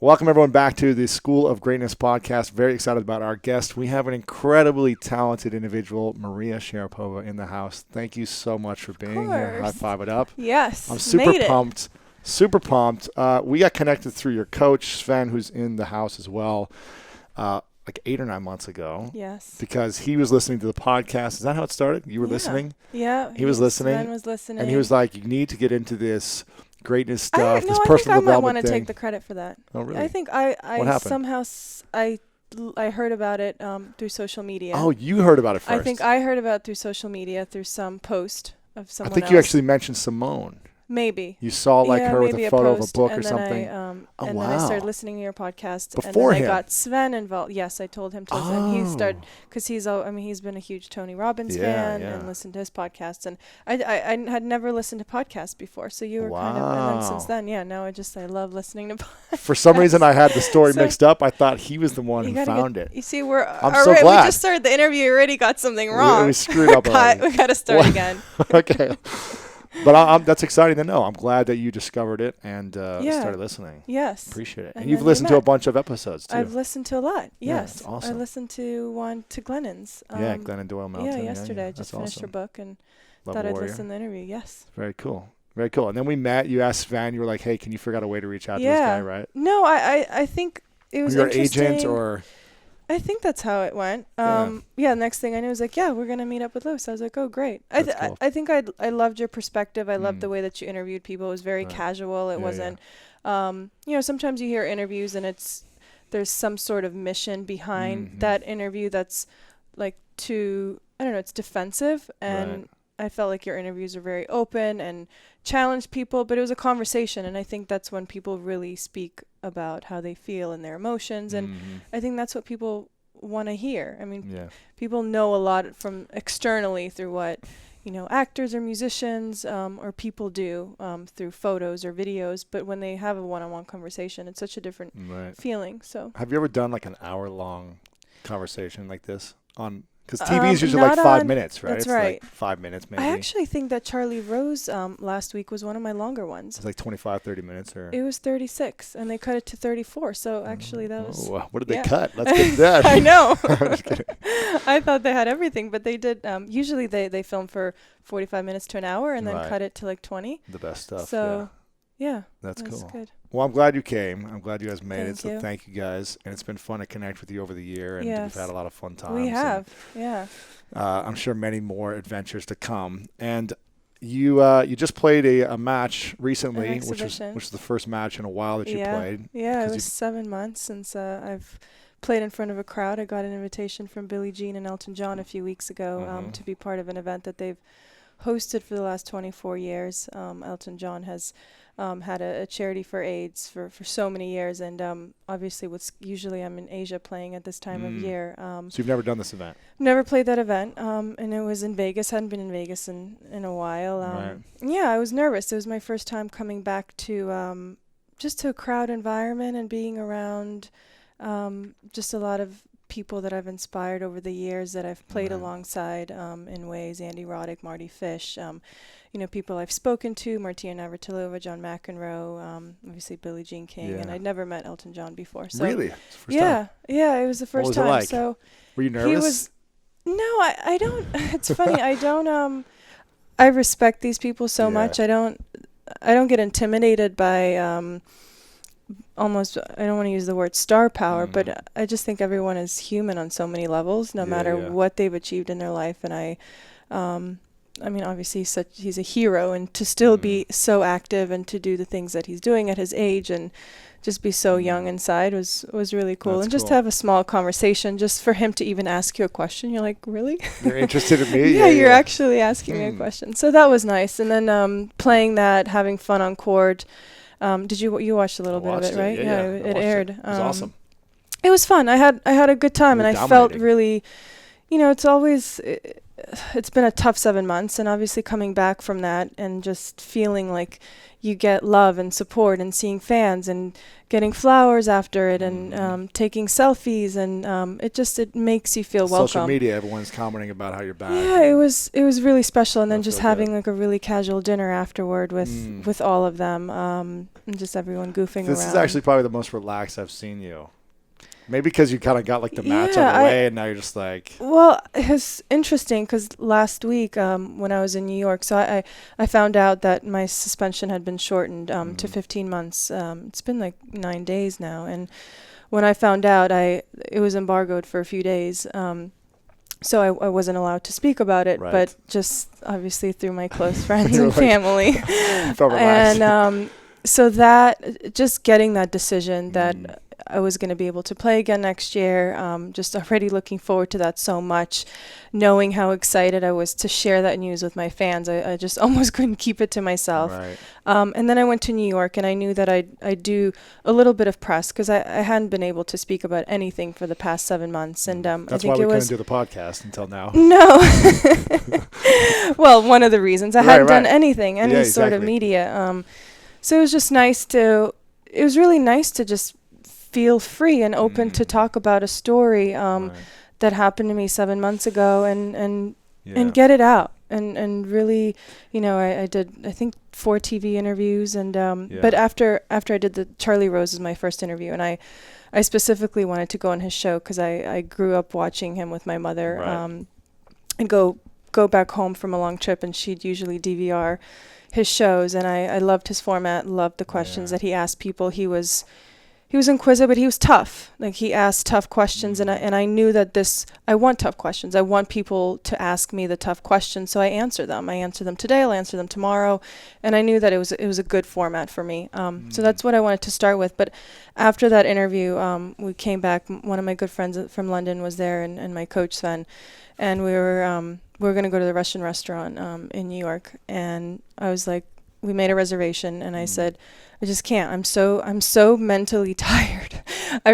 Welcome, everyone, back to the School of Greatness podcast. Very excited about our guest. We have an incredibly talented individual, Maria Sharapova, in the house. Thank you so much for being here. High five it up. Yes. I'm super pumped. Super pumped. We got connected through your coach, Sven, who's in the house as well, like 8 or 9 months ago. Yes. Because he was listening to the podcast. Is that how it started? You were listening? Yeah. He was listening. Sven was listening. And he was like, you need to get into this greatness stuff, I this think personal I might development want to thing. take the credit for that. Oh, really? I think I what happened? somehow I heard about it through social media. Oh, you heard about it first. I think I heard about it through social media, through some post of someone else. I think you actually mentioned Simone. Maybe. You saw her with a photo of a book or something. Then I started listening to your podcast. Before and then him. I got Sven involved. Yes, I told him to listen. And he started, because he's been a huge Tony Robbins fan and listened to his podcasts. And I had never listened to podcasts before. So you were kind of, and then since then, now I love listening to podcasts. For some reason, I had the story mixed up. I thought he was the one who found it. You see, I'm so glad. We just started the interview. We already got something wrong. We screwed up already. We got to start again. Okay. But that's exciting to know. I'm glad that you discovered it and started listening. Yes. Appreciate it. And you've listened to a bunch of episodes, too. I've listened to a lot. Yes. Yeah, that's awesome. I listened to one to Glennon's. Glennon Doyle Melton. Yeah, yesterday. I just finished her book and thought I'd listen to the interview. Yes. Very cool. Very cool. And then we met. You asked Sven. You were like, hey, can you figure out a way to reach out to this guy, right? No, I think it was interesting. Your agent or... I think that's how it went. Next thing I knew was like, we're going to meet up with Lewis. I was like, oh, great. Cool. I think I loved your perspective. I loved the way that you interviewed people. It was very casual. It wasn't, sometimes you hear interviews and there's some sort of mission behind that interview that's like it's defensive. And I felt like your interviews are very open and challenged people, but it was a conversation. And I think that's when people really speak about how they feel and their emotions. And I think that's what people want to hear. I mean, people know a lot from externally through what, actors or musicians or people do through photos or videos. But when they have a one-on-one conversation, it's such a different feeling. So have you ever done like an hour-long conversation like this on... Because TV is usually like 5 minutes, right? That's right. Like 5 minutes, maybe. I actually think that Charlie Rose last week was one of my longer ones. It was like 25, 30 minutes? Or? It was 36, and they cut it to 34. So actually that was... what did they cut? Let's get that. I know. I thought they had everything, but they did. Usually they film for 45 minutes to an hour and then cut it to like 20. The best stuff, So, that's cool. Good. Well, I'm glad you came. I'm glad you guys made it. So you. thank you guys. And it's been fun to connect with you over the year. And we've had a lot of fun times. We have, I'm sure many more adventures to come. And you just played a match recently, which was the first match in a while that you played. Yeah, it was 7 months since I've played in front of a crowd. I got an invitation from Billie Jean and Elton John a few weeks ago to be part of an event that they've hosted for the last 24 years. Elton John has had a charity for AIDS for so many years, and obviously usually I'm in Asia playing at this time of year. So you've never done this event? Never played that event, and it was in Vegas. Hadn't been in Vegas in a while. Yeah, I was nervous. It was my first time coming back to just to a crowd environment and being around just a lot of people that I've inspired over the years that I've played alongside in ways. Andy Roddick, Marty Fish, people I've spoken to, Martina Navratilova, John McEnroe, obviously Billie Jean King, and I'd never met Elton John before. So really? It's the first time? Yeah, it was the first time. What was it like? So were you nervous? No, I don't. It's funny. I don't. I respect these people so much. I don't get intimidated by almost, I don't want to use the word star power, but I just think everyone is human on so many levels, no matter what they've achieved in their life. And I mean, obviously he's a hero, and to still be so active and to do the things that he's doing at his age and just be so young inside was really cool. That's and just to have a small conversation, just for him to even ask you a question, you're like, really? You're interested in me? Yeah, you're actually asking me a question. So that was nice. And then playing that, having fun on court. Did you watched a little bit of it, right? Yeah, it aired. It was awesome. It was fun. I had a good time, and I felt really, it's always it's been a tough 7 months, and obviously coming back from that and just feeling like you get love and support and seeing fans and getting flowers after it and taking selfies, and it makes you feel welcome. Social media, everyone's commenting about how you're back. Yeah, it was really special, and then just having like a really casual dinner afterward with all of them, and just everyone goofing around. This is actually probably the most relaxed I've seen you. Maybe because you kind of got like the match out of the way, and now you're just like... Well, it's interesting because last week when I was in New York, so I found out that my suspension had been shortened to 15 months. It's been like 9 days now. And when I found out, it was embargoed for a few days. So I wasn't allowed to speak about it, but just obviously through my close friends and family. And so that, just getting that decision that... I was going to be able to play again next year. Just already looking forward to that so much, knowing how excited I was to share that news with my fans. I just almost couldn't keep it to myself. Right. And then I went to New York, and I knew that I'd do a little bit of press because I hadn't been able to speak about anything for the past 7 months. And that's I think why we couldn't do the podcast until now. No. Well, one of the reasons I hadn't done anything, sort of media. So it was just nice it was really nice to just feel free and open to talk about a story that happened to me 7 months ago and get it out and really, I did, I think 4 TV interviews and but after I did the Charlie Rose is my first interview, and I specifically wanted to go on his show because I grew up watching him with my mother and go back home from a long trip, and she'd usually DVR his shows, and I loved his format, loved the questions that he asked people. He was inquisitive, but he was tough. Like, he asked tough questions, and I knew that I want tough questions. I want people to ask me the tough questions, so I answer them. I answer them today, I'll answer them tomorrow, and I knew that it was a good format for me. So that's what I wanted to start with. But after that interview, we came back. One of my good friends from London was there, and my coach Sven, and we were going to go to the Russian restaurant in New York, and I was like, we made a reservation, and I said, I just can't. I'm so mentally tired. I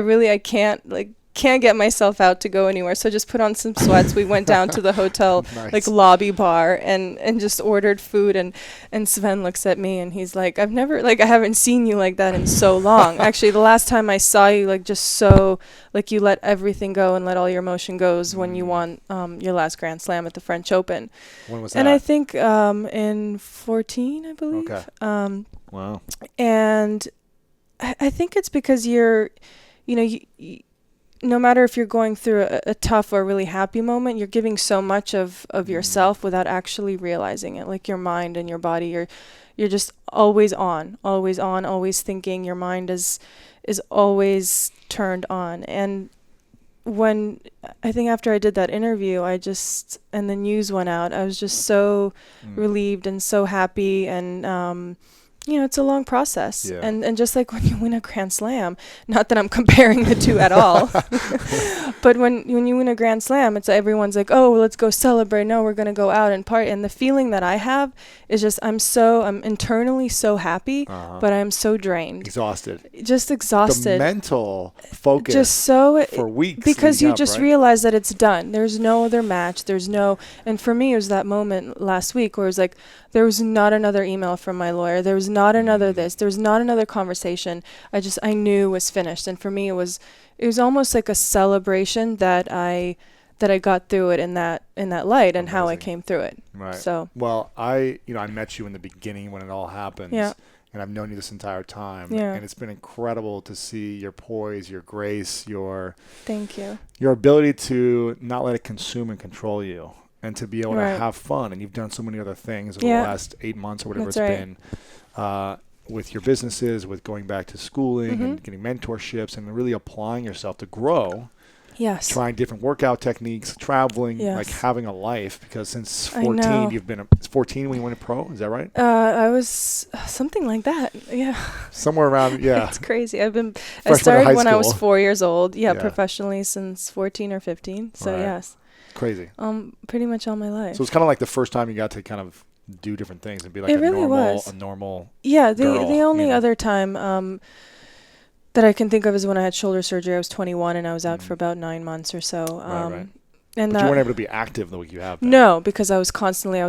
can't get myself out to go anywhere. So I just put on some sweats. We went down to the hotel lobby bar and just ordered food, and Sven looks at me and he's like, I haven't seen you like that in so long. Actually, the last time I saw you just so you let everything go and let all your emotion goes when you won your last Grand Slam at the French Open. When was that? And I think in 2014, I believe. Okay. Wow. And I think it's because you're, no matter if you're going through a tough or really happy moment, you're giving so much of yourself without actually realizing it. Like, your mind and your body, you're just always on, always thinking. Your mind is always turned on. And when I think after I did that interview, and the news went out, I was just so relieved and so happy. And it's a long process. Yeah. And just like when you win a Grand Slam, not that I'm comparing the two at all, but when you win a Grand Slam, it's everyone's like, oh, well, let's go celebrate. No, we're going to go out and party. And the feeling that I have is just, I'm internally so happy, but I'm so drained. Just exhausted. The mental focus just so for weeks. Because you just realize that it's done. There's no other match. And for me, it was that moment last week where it was like, there was not another email from my lawyer. There was not another this. There was not another conversation. I knew was finished. And for me, it was almost like a celebration that I got through it in that light and how I came through it. Right. So. Well, I met you in the beginning when it all happened. Yeah. And I've known you this entire time. Yeah. And it's been incredible to see your poise, your grace, Thank you. Your ability to not let it consume and control you. And to be able to have fun. And you've done so many other things over the last 8 months or whatever been with your businesses, with going back to schooling and getting mentorships and really applying yourself to grow. Yes. Trying different workout techniques, traveling, having a life. Because since 14, you've been it's 14 when you went pro. Is that right? I was something like that. Yeah. Somewhere around, yeah. It's crazy. I started when I was 4 years old. Yeah, professionally since 14 or 15. So yes. Crazy. Pretty much all my life. So it's kind of like the first time you got to kind of do different things and be like a normal. Yeah, the only other time that I can think of is when I had shoulder surgery. I was 21 and I was out for about 9 months or so. And but you weren't able to be active the way you have been. No, because I was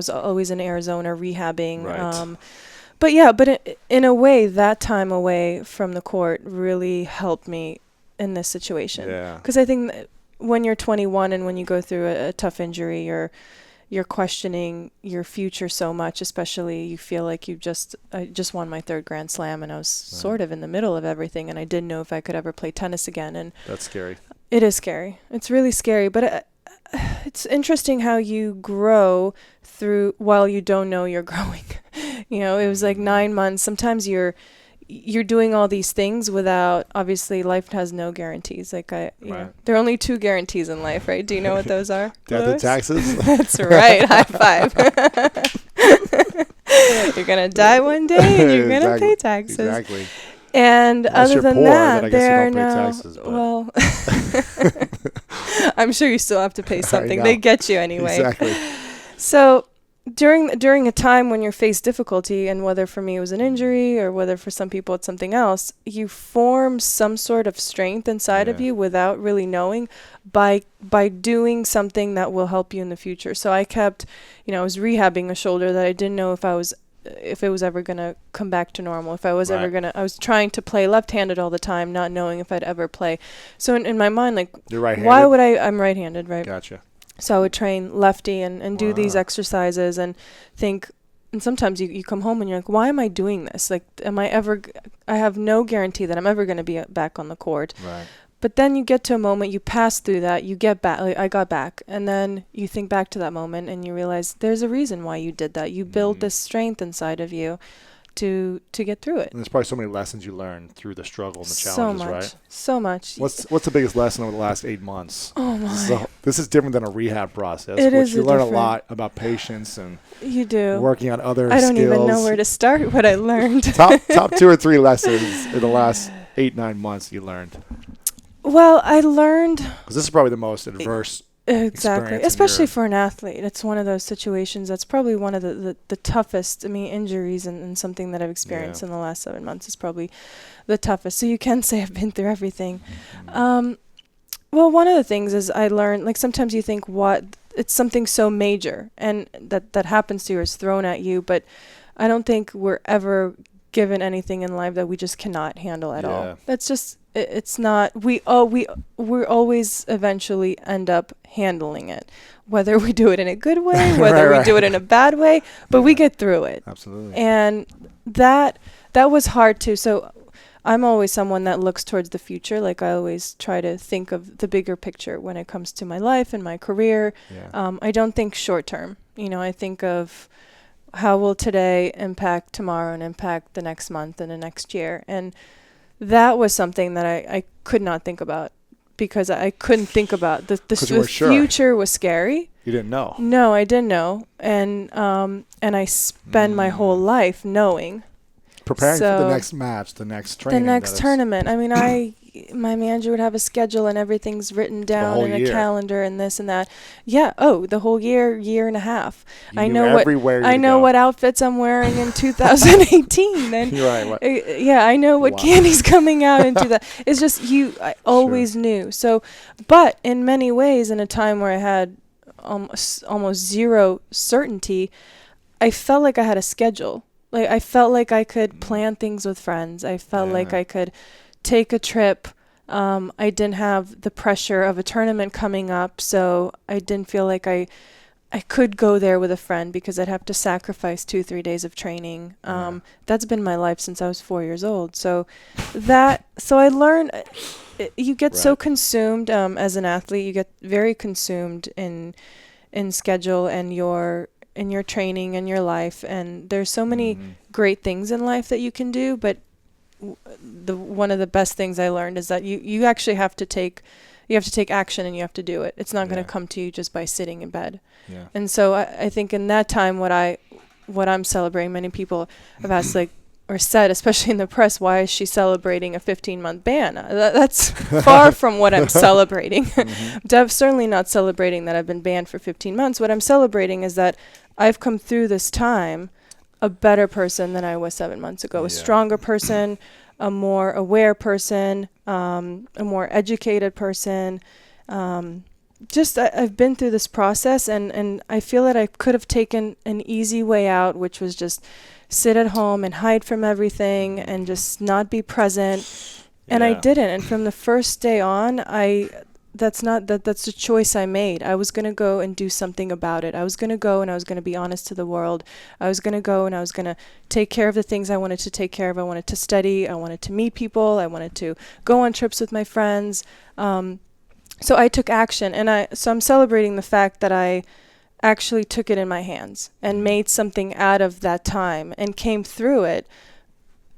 always in Arizona rehabbing. Right. But in a way, that time away from the court really helped me in this situation. Yeah. Because I think when you're 21 and when you go through a tough injury, you're questioning your future so much, especially you feel like I just won my 3rd Grand Slam, and I was sort of in the middle of everything, and I didn't know if I could ever play tennis again. And that's scary. It is scary. It's really scary, but it's interesting how you grow while you don't know you're growing. It was like 9 months. Sometimes you're doing all these things without, obviously life has no guarantees. Like there are only 2 guarantees in life, right? Do you know what those are? Death and taxes. That's right. High five. You're going to die one day and you're going to pay taxes. Exactly. And unless other than poor, that, there are no. Taxes, well, I'm sure you still have to pay something. They get you anyway. Exactly. So during a time when you're faced difficulty, and whether for me it was an injury or whether for some people it's something else, you form some sort of strength inside of you without really knowing by doing something that will help you in the future. So I kept, I was rehabbing a shoulder that I didn't know if it was ever going to come back to normal, if I was ever going to, I was trying to play left-handed all the time, not knowing if I'd ever play. So in my mind, like, you're right-handed? Why would I'm right-handed, right? Gotcha. So I would train lefty and do these exercises and think, and sometimes you come home and you're like, why am I doing this? Like, I have no guarantee that I'm ever going to be back on the court. Right. But then you get to a moment, you pass through that, you get back. Like, I got back, and then you think back to that moment, and you realize there's a reason why you did that. You build this strength inside of you to get through it. And there's probably so many lessons you learned through the struggle and the challenges, right? So much. What's the biggest lesson over the last 8 months? Oh my! This is different than a rehab process. You learn a lot about patience and you do working on other skills. I don't even know where to start. What I learned. top 2 or 3 lessons in the last 8-9 months you learned. Well, I learned... Because this is probably the most adverse exactly, especially for an athlete. It's one of those situations that's probably one of the toughest. I mean, injuries and something that I've experienced in the last 7 months is probably the toughest. So you can say I've been through everything. Well, one of the things is I learned, like, sometimes you think it's something so major and that happens to you or is thrown at you, but I don't think we're ever given anything in life that we just cannot handle at all. That's just... It's not, we're always eventually end up handling it, whether we do it in a good way, whether we do it in a bad way, but we get through it. Absolutely. And that was hard too. So I'm always someone that looks towards the future. Like, I always try to think of the bigger picture when it comes to my life and my career. I don't think short term. I think of how will today impact tomorrow and impact the next month and the next year. And that was something that I could not think about, because I couldn't think about the future was scary. You didn't know. No, I didn't know, and I spend my whole life knowing, preparing for the next match, the next training, the next tournament. I mean, my manager would have a schedule and everything's written down in a calendar and this and that. Yeah. Oh, the whole year and a half. I know what outfits I'm wearing in 2018. And I know what candy's coming out into that. It's just I always knew. So, but in many ways, in a time where I had almost zero certainty, I felt like I had a schedule. Like, I felt like I could plan things with friends. I felt like I could take a trip. I didn't have the pressure of a tournament coming up, so I didn't feel like I could go there with a friend because I'd have to sacrifice 2-3 days of training. That's been my life since I was 4 years old. So I learned, you get so consumed as an athlete. You get very consumed in schedule and your training and your life, and there's so many great things in life that you can do, but one of the best things I learned is that you actually have to take action, and you have to do it. It's not going to come to you just by sitting in bed. And so I think in that time, what I'm celebrating, many people have asked, like, or said, especially in the press, why is she celebrating a 15-month ban? That's far from what I'm celebrating. I'm certainly not celebrating that I've been banned for 15 months. What I'm celebrating is that I've come through this time a better person than I was 7 months ago, a stronger person, a more aware person, a more educated person, I've been through this process, and I feel that I could have taken an easy way out, which was just sit at home and hide from everything and just not be present. And I didn't. And from the first day on, that's a choice I made. I was going to go and do something about it. I was going to go and I was going to be honest to the world. I was going to go and I was going to take care of the things I wanted to take care of. I wanted to study. I wanted to meet people. I wanted to go on trips with my friends. So I took action, and so I'm celebrating the fact that I actually took it in my hands and made something out of that time and came through it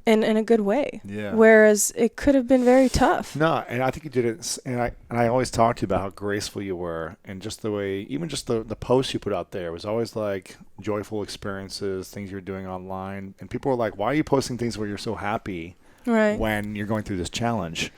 in a good way. Yeah. Whereas it could have been very tough. No, and I think you did it. And I always talked to you about how graceful you were, and just the way, even just the posts you put out there was always like joyful experiences, things you're doing online, and people were like, "Why are you posting things where you're so happy?" Right. When you're going through this challenge.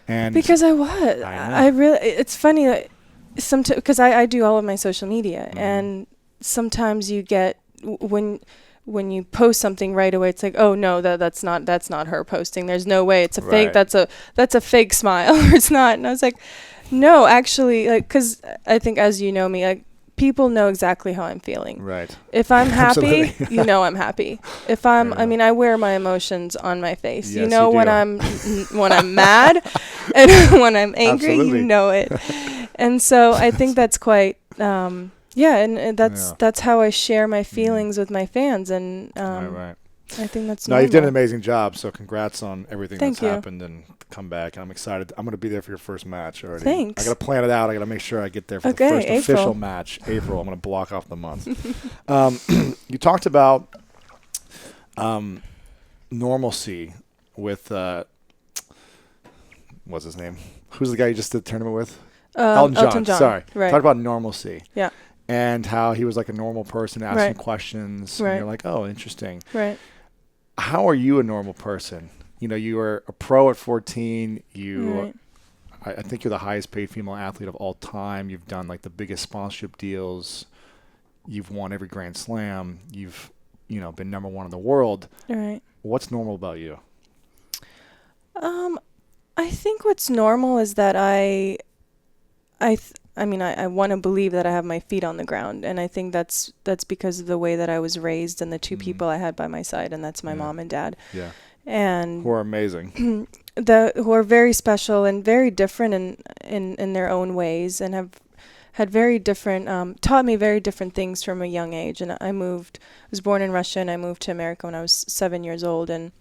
And because I was. I really, it's funny that because I do all of my social media, and sometimes you get, when you post something right away, it's like, oh no, that's not her posting. There's no way. It's a fake. That's a fake smile. Or it's not. And I was like, no, actually, like, because I think, as you know me, like, people know exactly how I'm feeling. Right. If I'm happy, you know I'm happy. If I mean, I wear my emotions on my face. Yes, you know, you when I'm mad and when I'm angry, Absolutely. you know it. And so I think that's quite, and that's how I share my feelings with my fans. And right. I think that's No, normal. you've done an amazing job. So congrats on everything Thank that's you. happened, and come back. I'm excited. I'm going to be there for your first match already. Thanks. I got to plan it out. I got to make sure I get there for the first official match. April. I'm going to block off the month. You talked about normalcy with what's his name? Who's the guy you just did the tournament with? Elton John. Sorry. Right. Talked about normalcy. Yeah. And how he was like a normal person asking Right. questions. Right. And you're like, oh, interesting. Right. How are you a normal person? You know, you were a pro at 14. Right. I think you're the highest paid female athlete of all time. You've done like the biggest sponsorship deals. You've won every Grand Slam. You've, been number one in the world. Right. What's normal about you? I think what's normal is that I want to believe that I have my feet on the ground, and I think that's because of the way that I was raised and the two people I had by my side, and that's my mom and dad. Yeah. And who are amazing. who are very special and very different in their own ways, and have had very different, taught me very different things from a young age. And I was born in Russia, and I moved to America when I was 7 years old, and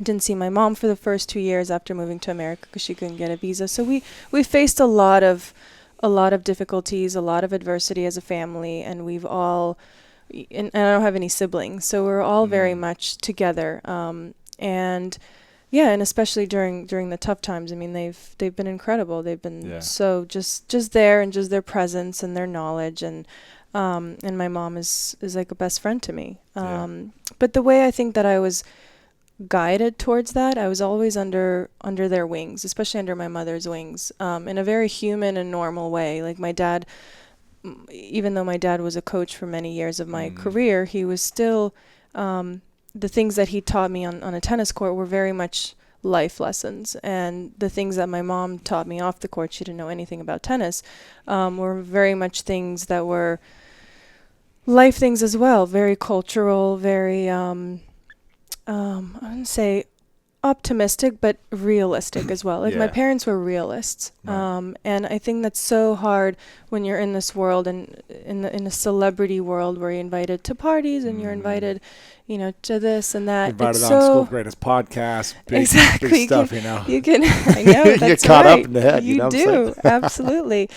didn't see my mom for the first 2 years after moving to America because she couldn't get a visa. So we faced a lot of difficulties, a lot of adversity as a family, and we've all, and I don't have any siblings, so we're all very much together. And especially during the tough times, I mean, they've been incredible. They've been so just there, and just their presence and their knowledge, and my mom is like a best friend to me. But the way I think that I was guided towards that, I was always under their wings, especially under my mother's wings, in a very human and normal way. Like my dad, even though my dad was a coach for many years of my career, he was still, the things that he taught me on a tennis court were very much life lessons, and the things that my mom taught me off the court, she didn't know anything about tennis, were very much things that were life things as well, very cultural, very I wouldn't say optimistic, but realistic as well. Like my parents were realists, and I think that's so hard when you're in this world, and in a celebrity world where you're invited to parties and you're invited, to this and that. Invited it's on so School of Greatness podcast, big stuff, You can, I know, you that's get caught right. up in the head. You do, absolutely.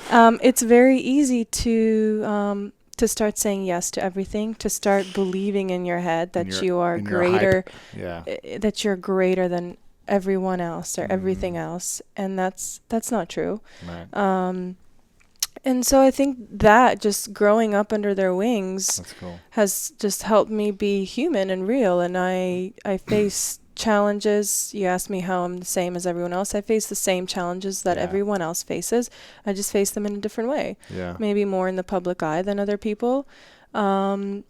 It's very easy to start saying yes to everything, to start believing in your head that you are greater, that you're greater than everyone else or everything else, and that's not true. Right. And so I think that just growing up under their wings has just helped me be human and real. And I face challenges. You asked me how I'm the same as everyone else. I face the same challenges that everyone else faces. I just face them in a different way. Yeah. Maybe more in the public eye than other people. But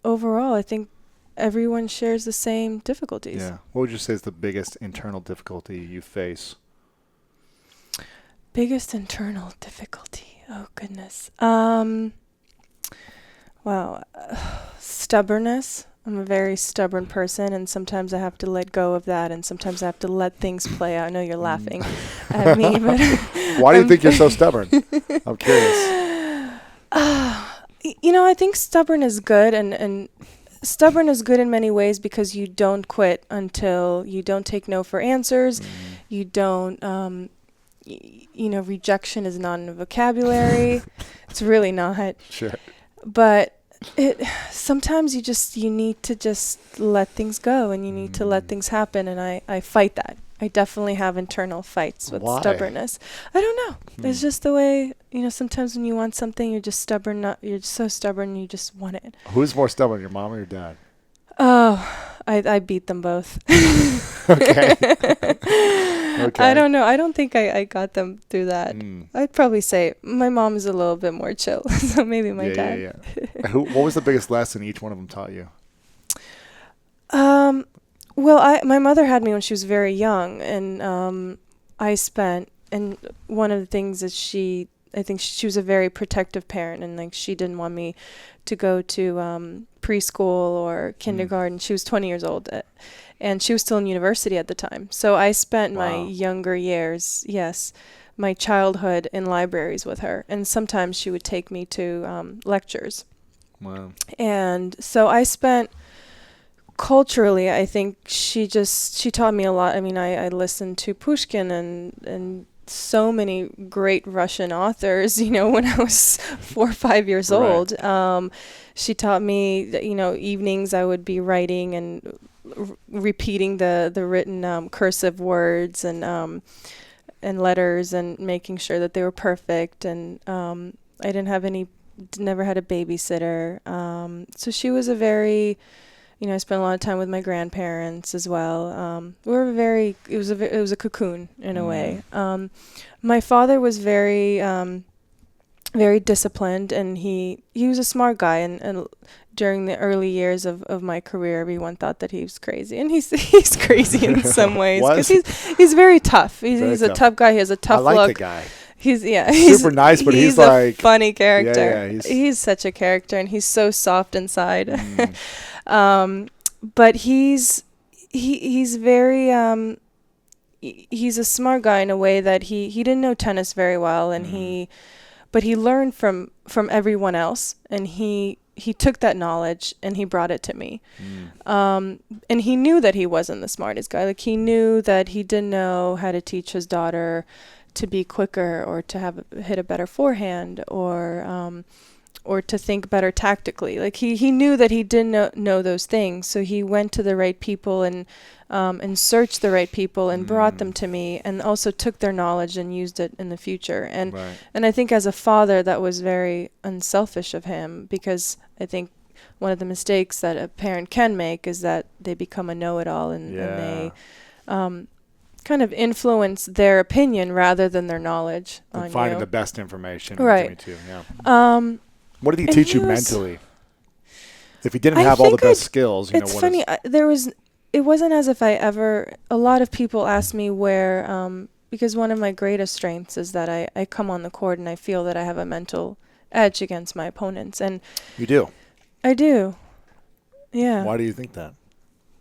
overall, I think everyone shares the same difficulties. Yeah. What would you say is the biggest internal difficulty you face? Biggest internal difficulty. Oh, goodness. Wow. Stubbornness. I'm a very stubborn person, and sometimes I have to let go of that, and sometimes I have to let things play out. I know you're laughing at me, but why do you think you're so stubborn? I'm curious. I think stubborn is good, and stubborn is good in many ways because you don't quit until you don't take no for answers. You don't, rejection is not in the vocabulary. It's really not. Sure. But sometimes you need to just let things go, and you need to let things happen, and I fight that. I definitely have internal fights with stubbornness. I don't know. It's just the way, sometimes when you want something, you're just stubborn. You're so stubborn, you just want it. Who's more stubborn, your mom or your dad? Oh, I beat them both. Okay. I don't know. I don't think I got them through that. I'd probably say my mom is a little bit more chill, so maybe my dad. Yeah. What was the biggest lesson each one of them taught you? Well, my mother had me when she was very young, and and one of the things that I think she was a very protective parent, and like she didn't want me to go to preschool or kindergarten. She was 20 years old, and she was still in university at the time. So I spent my younger years, my childhood in libraries with her, and sometimes she would take me to lectures. Wow. And so I spent... Culturally, I think she taught me a lot. I mean, I listened to Pushkin and so many great Russian authors, when I was 4 or 5 years old. She taught me that, evenings I would be writing and repeating the written cursive words and letters and making sure that they were perfect. And I never had a babysitter. So she was a very... I spent a lot of time with my grandparents as well. It was a cocoon in a way. My father was very, very disciplined, and he was a smart guy. And during the early years of my career, everyone thought that he was crazy, and he's crazy in some ways because he's very tough. He's a tough guy. He has a tough look. I like the guy. He's super nice, but he's like a funny character. He's such a character, and he's so soft inside. But he's very he's a smart guy in a way that he didn't know tennis very well, and but he learned from everyone else, and he took that knowledge and he brought it to me. And he knew that he wasn't the smartest guy. Like, he knew that he didn't know how to teach his daughter to be quicker or to hit a better forehand or to think better tactically. Like, he knew that he didn't know those things, so he went to the right people and searched the right people and brought them to me, and also took their knowledge and used it in the future. And I think as a father, that was very unselfish of him, because I think one of the mistakes that a parent can make is that they become a know-it-all and they kind of influence their opinion rather than their knowledge on you. Finding the best information. Right. What did he teach you mentally? If he didn't have all the best skills, it's funny. It wasn't as if a lot of people ask me where, because one of my greatest strengths is that I come on the court and I feel that I have a mental edge against my opponents. And you do? I do. Yeah. Why do you think that?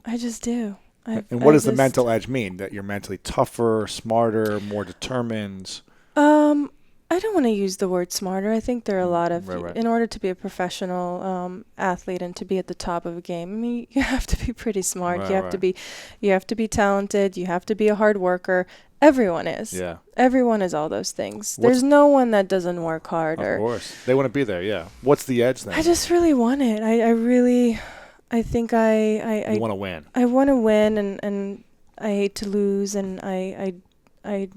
I just do. And what does the mental edge mean? That you're mentally tougher, smarter, more determined? I don't want to use the word smarter. I think there are a lot of, in order to be a professional athlete and to be at the top of a game, I mean, you have to be pretty smart. You have to be talented. You have to be a hard worker. Everyone is. Yeah. Everyone is all those things. There's no one that doesn't work hard. Of course. They want to be there, yeah. What's the edge then? I just really want it. I think I you want to win. I want to win, and I hate to lose, and I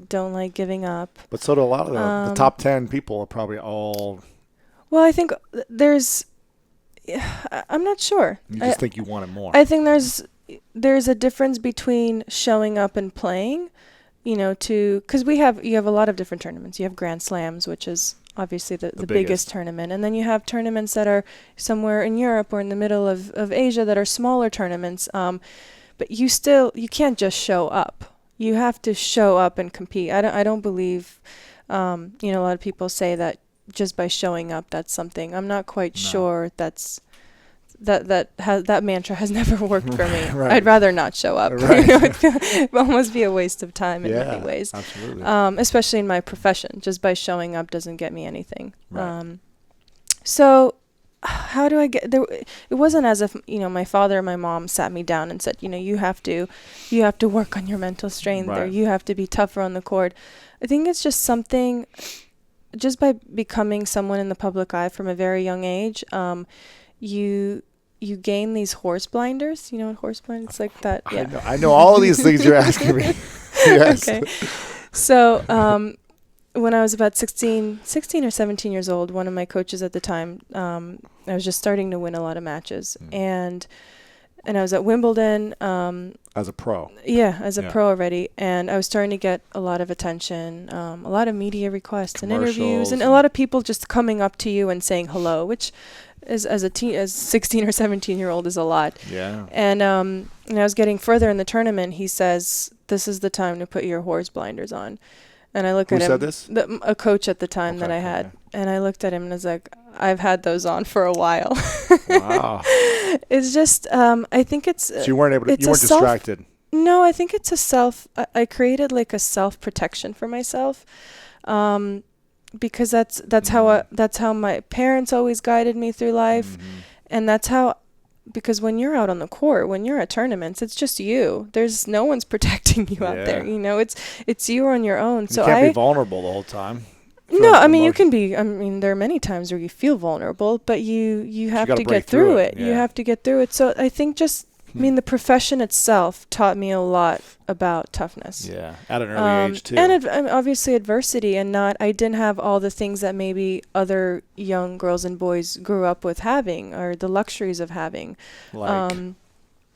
don't like giving up. But so do a lot of the top 10 people are probably all... Well, I think I'm not sure. You just think you want it more. I think there's a difference between showing up and playing, because you have a lot of different tournaments. You have Grand Slams, which is obviously the biggest tournament. And then you have tournaments that are somewhere in Europe or in the middle of Asia that are smaller tournaments. But you can't just show up. You have to show up and compete. I don't believe You know, a lot of people say that just by showing up, that's something. I'm not quite sure that mantra has never worked for me. Right. I'd rather not show up. Right. You know, it would almost be a waste of time in many ways. Absolutely. Especially in my profession, just by showing up doesn't get me anything. Right. So how do I get there? It wasn't as if, you know, my father or my mom sat me down and said, you know, you have to work on your mental strength, or you have to be tougher on the court. I think it's just something, just by becoming someone in the public eye from a very young age, you gain these horse blinders. You know what horse blinders? It's like that. Yeah. I know all of these things you're asking me. Yes. Okay. So, when I was about 16 or 17 years old, one of my coaches at the time, I was just starting to win a lot of matches, and I was at Wimbledon. As a pro. Yeah, as a pro already, and I was starting to get a lot of attention, a lot of media requests and interviews, and a lot of people just coming up to you and saying hello, which as 16 or 17-year-old is a lot. Yeah. And I was getting further in the tournament. He says, "This is the time to put your horse blinders on." And I look at him. Who said this? A coach at the time that I had. Okay. And I looked at him and I was like, I've had those on for a while. Wow. It's just, I think it's... So you weren't able to, you weren't distracted? No, I think it's I created like a self-protection for myself. Because that's how my parents always guided me through life. Mm-hmm. And that's how... Because when you're out on the court, when you're at tournaments, it's just you. There's no one's protecting you out there. You know, it's you on your own. So you can't be vulnerable the whole time. No, I mean, you can be. I mean, there are many times where you feel vulnerable, but you have to get through it. Yeah. You have to get through it. So I think I mean, the profession itself taught me a lot about toughness. Yeah, at an early age too. And obviously adversity, and I didn't have all the things that maybe other young girls and boys grew up with having, or the luxuries of having. Like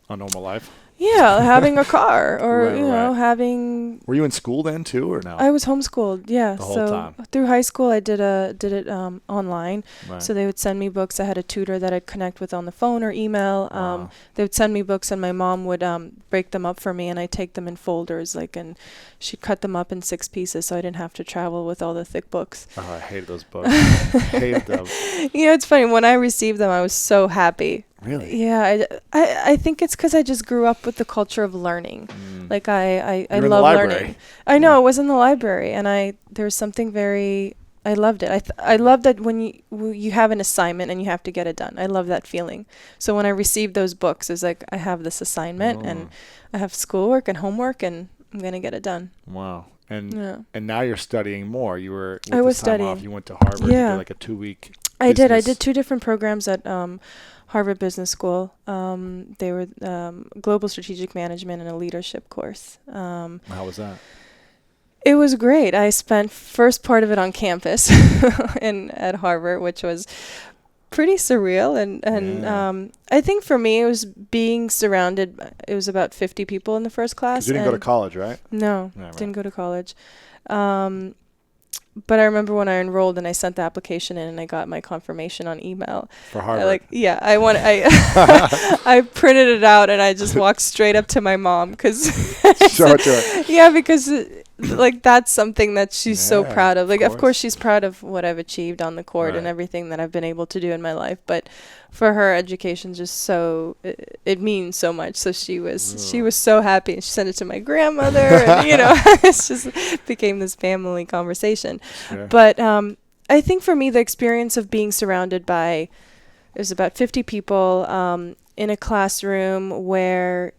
a normal life? Yeah, having a car, or right. having. Were you in school then too, or no? I was homeschooled. Yeah, the whole time. Through high school, I did it online. Right. So they would send me books. I had a tutor that I'd connect with on the phone or email. Wow. They would send me books, and my mom would break them up for me, and I'd take them in folders, and she'd cut them up in 6 pieces, so I didn't have to travel with all the thick books. Oh, I hated those books. Hated them. You know, it's funny. When I received them, I was so happy. Really? Yeah, I think it's because I just grew up with the culture of learning. Like I love learning. I know, it was in the library, and there was something I loved it. I love that when you have an assignment and you have to get it done. I love that feeling. So when I received those books, it was like, I have this assignment and I have schoolwork and homework, and I'm gonna get it done. Wow. And now you're studying more. I was studying. Off, you went to Harvard. Yeah. You did like a 2-week. I did 2 different programs at Harvard Business School. They were global strategic management and a leadership course. How was that? It was great. I spent first part of it on campus at Harvard, which was pretty surreal. And I think for me, it was being surrounded. It was about 50 people in the first class. You didn't go to college, right? No, didn't go to college. But I remember when I enrolled and I sent the application in and I got my confirmation on email. For Harvard? I printed it out and I just walked straight up to my mom because show it to her. Yeah, because that's something that she's so proud of. Of course she's proud of what I've achieved on the court and everything that I've been able to do in my life. But for her, education just it means so much. So she was so happy, and she sent it to my grandmother, and it's just became this family conversation. Sure. But I think for me, the experience of being surrounded by, there's about 50 people in a classroom where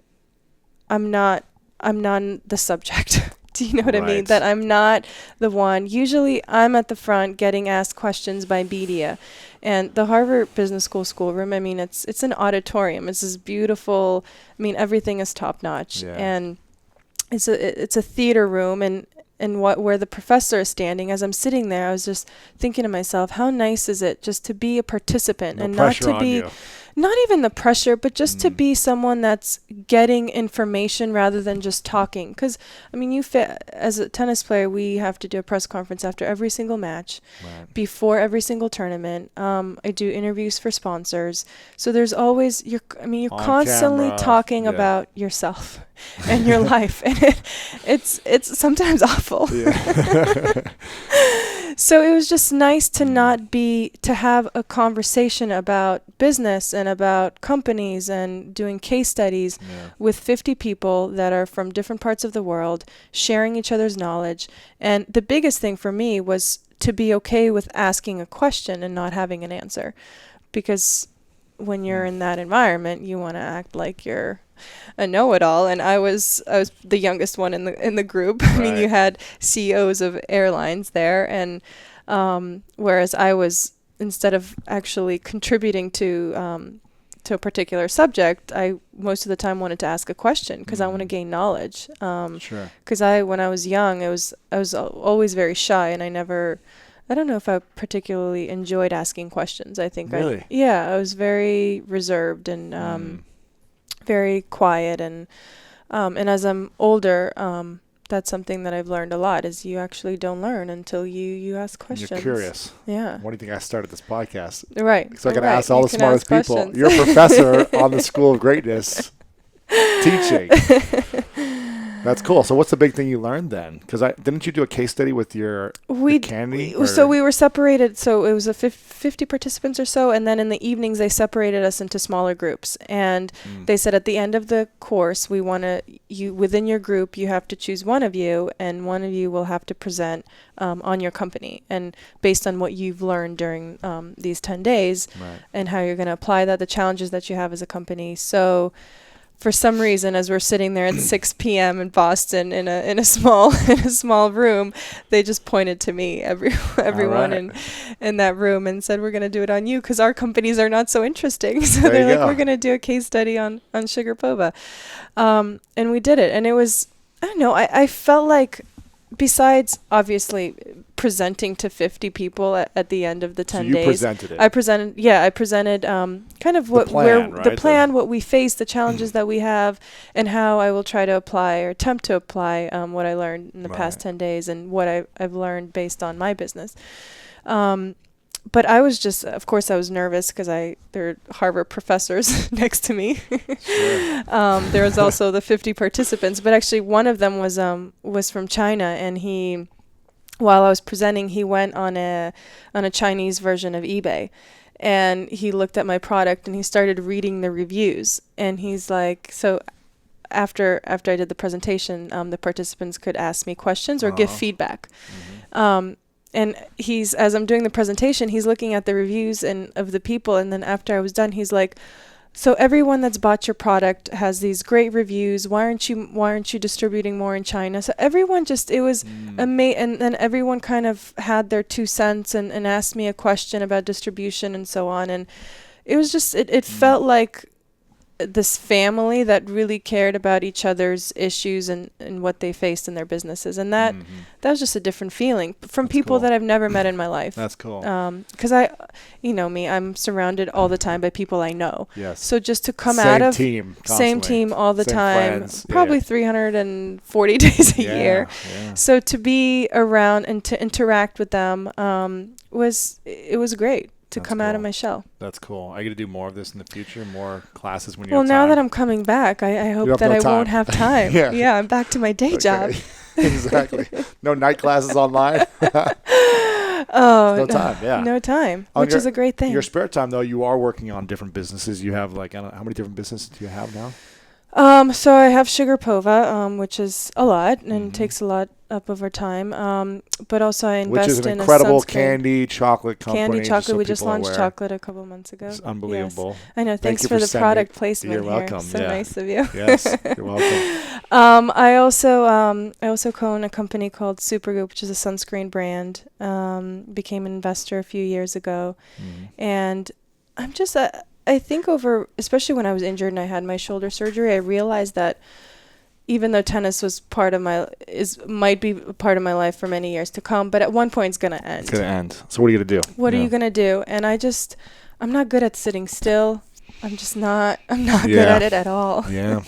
I'm not the subject. Do you know what I mean? That I'm not the one. Usually I'm at the front getting asked questions by media. And the Harvard Business schoolroom, I mean, it's an auditorium. It's this beautiful, I mean, everything is top notch. Yeah. And it's a theater room, and where the professor is standing, as I'm sitting there, I was just thinking to myself, how nice is it just to be a participant and not to be not even the pressure, but just to be someone that's getting information rather than just talking. Because, I mean, as a tennis player, we have to do a press conference after every single match, before every single tournament. I do interviews for sponsors. So there's always, you're constantly talking about yourself and your life. And it's sometimes awful. So it was just nice to to have a conversation about business and about companies and doing case studies with 50 people that are from different parts of the world, sharing each other's knowledge. And the biggest thing for me was to be okay with asking a question and not having an answer. Because when you're in that environment, you want to act like you're a know-it-all, and I was the youngest one in the group. I mean, you had CEOs of airlines there, and whereas I was, instead of actually contributing to a particular subject, I most of the time wanted to ask a question because I want to gain knowledge. Because when I was young, I was always very shy, and I don't know if I particularly enjoyed asking questions. I think I was very reserved and very quiet, and as I'm older, that's something that I've learned a lot, is you actually don't learn until you ask questions. You're curious. Yeah. Why do you think I started this podcast? Right. So I can ask all the smartest people. You're a professor on the School of Greatness teaching. That's cool. So what's the big thing you learned then? Because didn't you do a case study with your candy? So we were separated. So it was 50 participants or so. And then in the evenings, they separated us into smaller groups. And they said at the end of the course, within your group, you have to choose one of you. And one of you will have to present on your company. And based on what you've learned during these 10 days and how you're going to apply that, the challenges that you have as a company. So for some reason, as we're sitting there at 6 p.m. in Boston in a small room, they just pointed to me, everyone in that room, and said, "We're going to do it on you because our companies are not so interesting." So they're like, "We're going to do a case study on Sharapova," and we did it, and it was, I don't know, I felt like, besides obviously presenting to 50 people at the end of the 10 days. Presented it. I presented kind of the plan, what we face, the challenges that we have, and how I will try to apply or attempt to apply what I learned in the past 10 days and what I've learned based on my business. But I was just, of course, I was nervous because there are Harvard professors next to me. There was also the 50 participants, but actually one of them was from China, and while I was presenting, he went on a Chinese version of eBay, and he looked at my product and he started reading the reviews, and he's like, so after I did the presentation, the participants could ask me questions or give feedback. And as I'm doing the presentation, he's looking at the reviews of the people. And then after I was done, he's like, so everyone that's bought your product has these great reviews. Why aren't you distributing more in China? So everyone it was amazing. And then everyone kind of had their 2 cents and asked me a question about distribution and so on. And it was just, it felt like this family that really cared about each other's issues and what they faced in their businesses. And that was just a different feeling from people that I've never met in my life. That's cool. Because I'm surrounded all the time by people I know. Yes. So just to come out of same team all the time, friends. probably 340 days a year. Yeah. So to be around and to interact with them was great. To come out of my shell. That's cool. I get to do more of this in the future, more classes when you have time. now that I'm coming back, I hope that I won't have time. Yeah, I'm back to my day job. Exactly. No night classes online. No time. Yeah. No time, which is a great thing. Your spare time, though, you are working on different businesses. You have how many different businesses do you have now? So I have Sharapova, which is a lot and takes a lot up of our time. But also I invest in a sunscreen. Which is an incredible candy chocolate company. Candy chocolate. We just launched chocolate a couple months ago. It's unbelievable. Yes. I know. Thanks for the product placement. You're welcome. So nice of you. Yes, you're welcome. I also co-own a company called Supergoop, which is a sunscreen brand. Became an investor a few years ago, and I'm just I think especially when I was injured and I had my shoulder surgery, I realized that even though tennis was might be a part of my life for many years to come, but at one point it's going to end. It's going to end. So what are you going to do? What are you going to do? And I'm not good at sitting still. I'm not good at it at all. Yeah.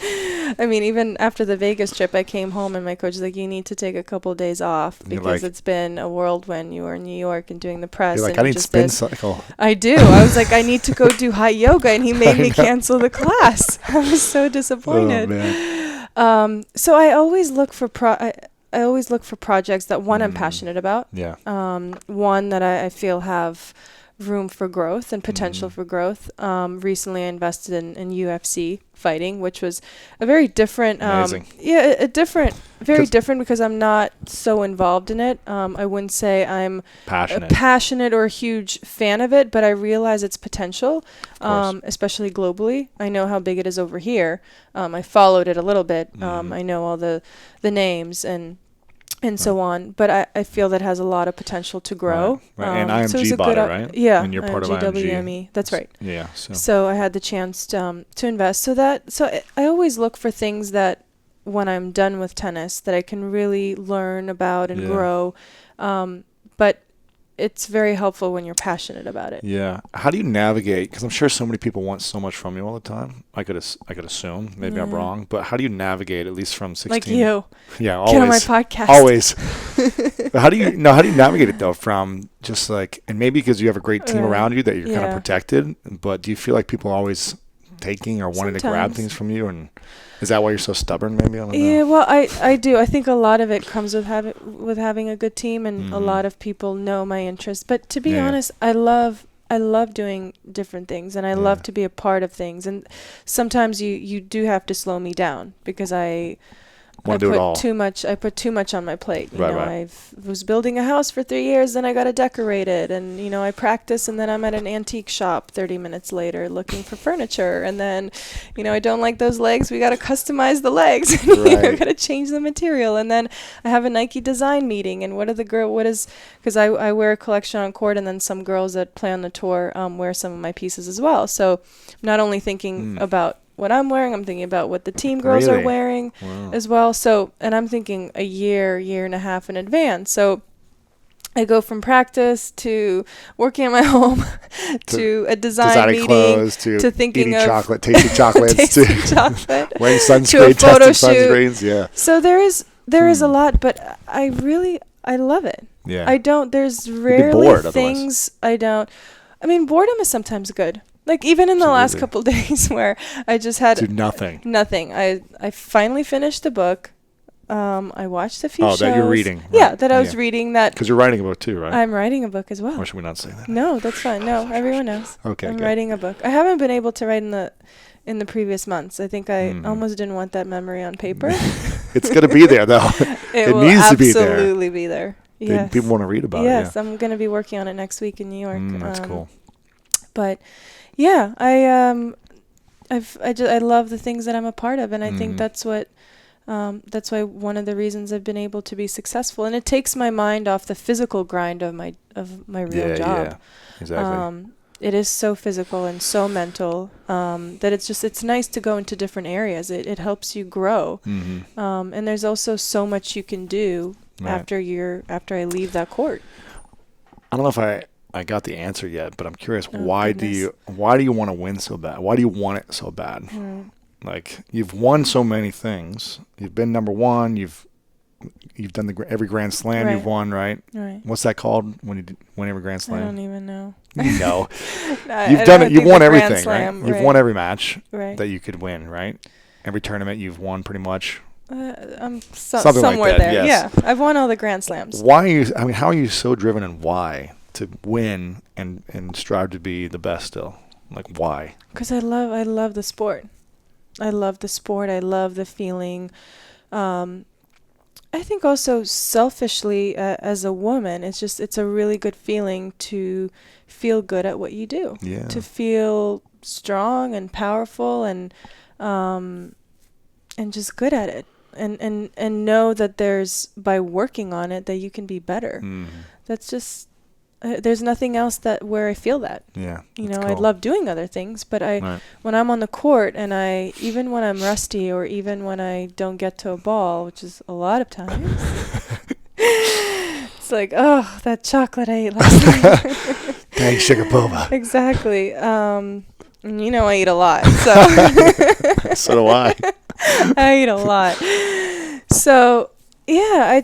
I mean, even after the Vegas trip, I came home and my coach was like, you need to take a couple of days off because it's been a whirlwind. You were in New York and doing the press. You're like, and I need spin cycle. I do. I was like, I need to go do hot yoga, and he made me cancel the class. I was so disappointed. Oh, man. So I always look for I always look for projects that I'm passionate about. Yeah. One that I feel have room for growth and potential for growth. Recently I invested in UFC fighting, which was a very different, very different because I'm not so involved in it. I wouldn't say I'm passionate or a huge fan of it, but I realize its potential, especially globally. I know how big it is over here. I followed it a little bit. I know all the names and so on, but I feel that has a lot of potential to grow. Right. And IMG bought it, right? Yeah, and you're part of IMG. That's right. Yeah. So I had the chance to invest. So I always look for things that when I'm done with tennis that I can really learn about and grow. But it's very helpful when you're passionate about it. Yeah. How do you navigate? Because I'm sure so many people want so much from you all the time. I could assume. Maybe I'm wrong. But how do you navigate, at least from 16? Like you. Yeah, always. Get on my podcast. Always. How do you navigate it, though, from just like, and maybe because you have a great team around you that you're kind of protected, but do you feel like people are alys taking or wanting to grab things from you? And is that why you're so stubborn, maybe? I don't know. Yeah, well, I do. I think a lot of it comes with having a good team, and a lot of people know my interests. But to be honest, I love doing different things, and I love to be a part of things. And sometimes you do have to slow me down because I put too much on my plate. You know, I was building a house for 3 years, then I got to decorate it, and I practice, and then I'm at an antique shop 30 minutes later looking for furniture, and then I don't like those legs. We got to customize the legs. I got to change the material, and then I have a Nike design meeting. And because I wear a collection on court, and then some girls that play on the tour wear some of my pieces as well. So I'm not only thinking about what I'm wearing, I'm thinking about what the team girls are wearing as well. So, and I'm thinking a year and a half in advance. So I go from practice to working at my home to a design meeting clothes, to thinking eating of tasting chocolates, tasting chocolate, wearing sunscreen, to a photo testing shoot. sunscreens. Yeah. So there is a lot, but I love it. Yeah. There's rarely things I don't. I mean, boredom is sometimes good. Like even in the last couple of days where I just had nothing. I finally finished the book. I watched a few shows. That you're reading. Right? Yeah, that I was reading that. Because you're writing a book too, right? I'm writing a book as well. Or should we not say that? No, that's fine. No, everyone knows. Okay, I'm writing a book. I haven't been able to write in the previous months. I think I almost didn't want that memory on paper. It's going to be there though. It needs to be there. Absolutely be there. Yes. People want to read about it. Yes, I'm going to be working on it next week in New York. That's cool. But yeah, I love the things that I'm a part of, and I think that's why one of the reasons I've been able to be successful, and it takes my mind off the physical grind of my real job. Yeah, exactly. It is so physical and so mental that it's nice to go into different areas. It helps you grow, and there's also so much you can do after I leave that court. I don't know if I got the answer yet, but I'm curious. Why do you want to win so bad? Why do you want it so bad? Like you've won so many things. You've been number one. You've done every Grand Slam you've won, right? Right. What's that called when you win every Grand Slam? I don't even know. You know, you've done it. You've won everything, Slam, right? You've won every match that you could win, right? Every tournament you've won, pretty much. I'm something somewhere like that, there. yes. Yeah, I've won all the Grand Slams. Why are you? I mean, how are you so driven, and why to win and strive to be the best still? Like why? Because I love the sport. I love the sport. I love the feeling. I think also selfishly as a woman, it's a really good feeling to feel good at what you do. Yeah. To feel strong and powerful and just good at it. And know that there's, by working on it, that you can be better. That's just there's nothing else where I feel that. Yeah. You know, cool. I love doing other things, but when I'm on the court and even when I'm rusty or even when I don't get to a ball, which is a lot of times, it's like, that chocolate I ate last night. Thanks, Sharapova. Exactly. You know I eat a lot, so. So do I. I eat a lot. So, yeah,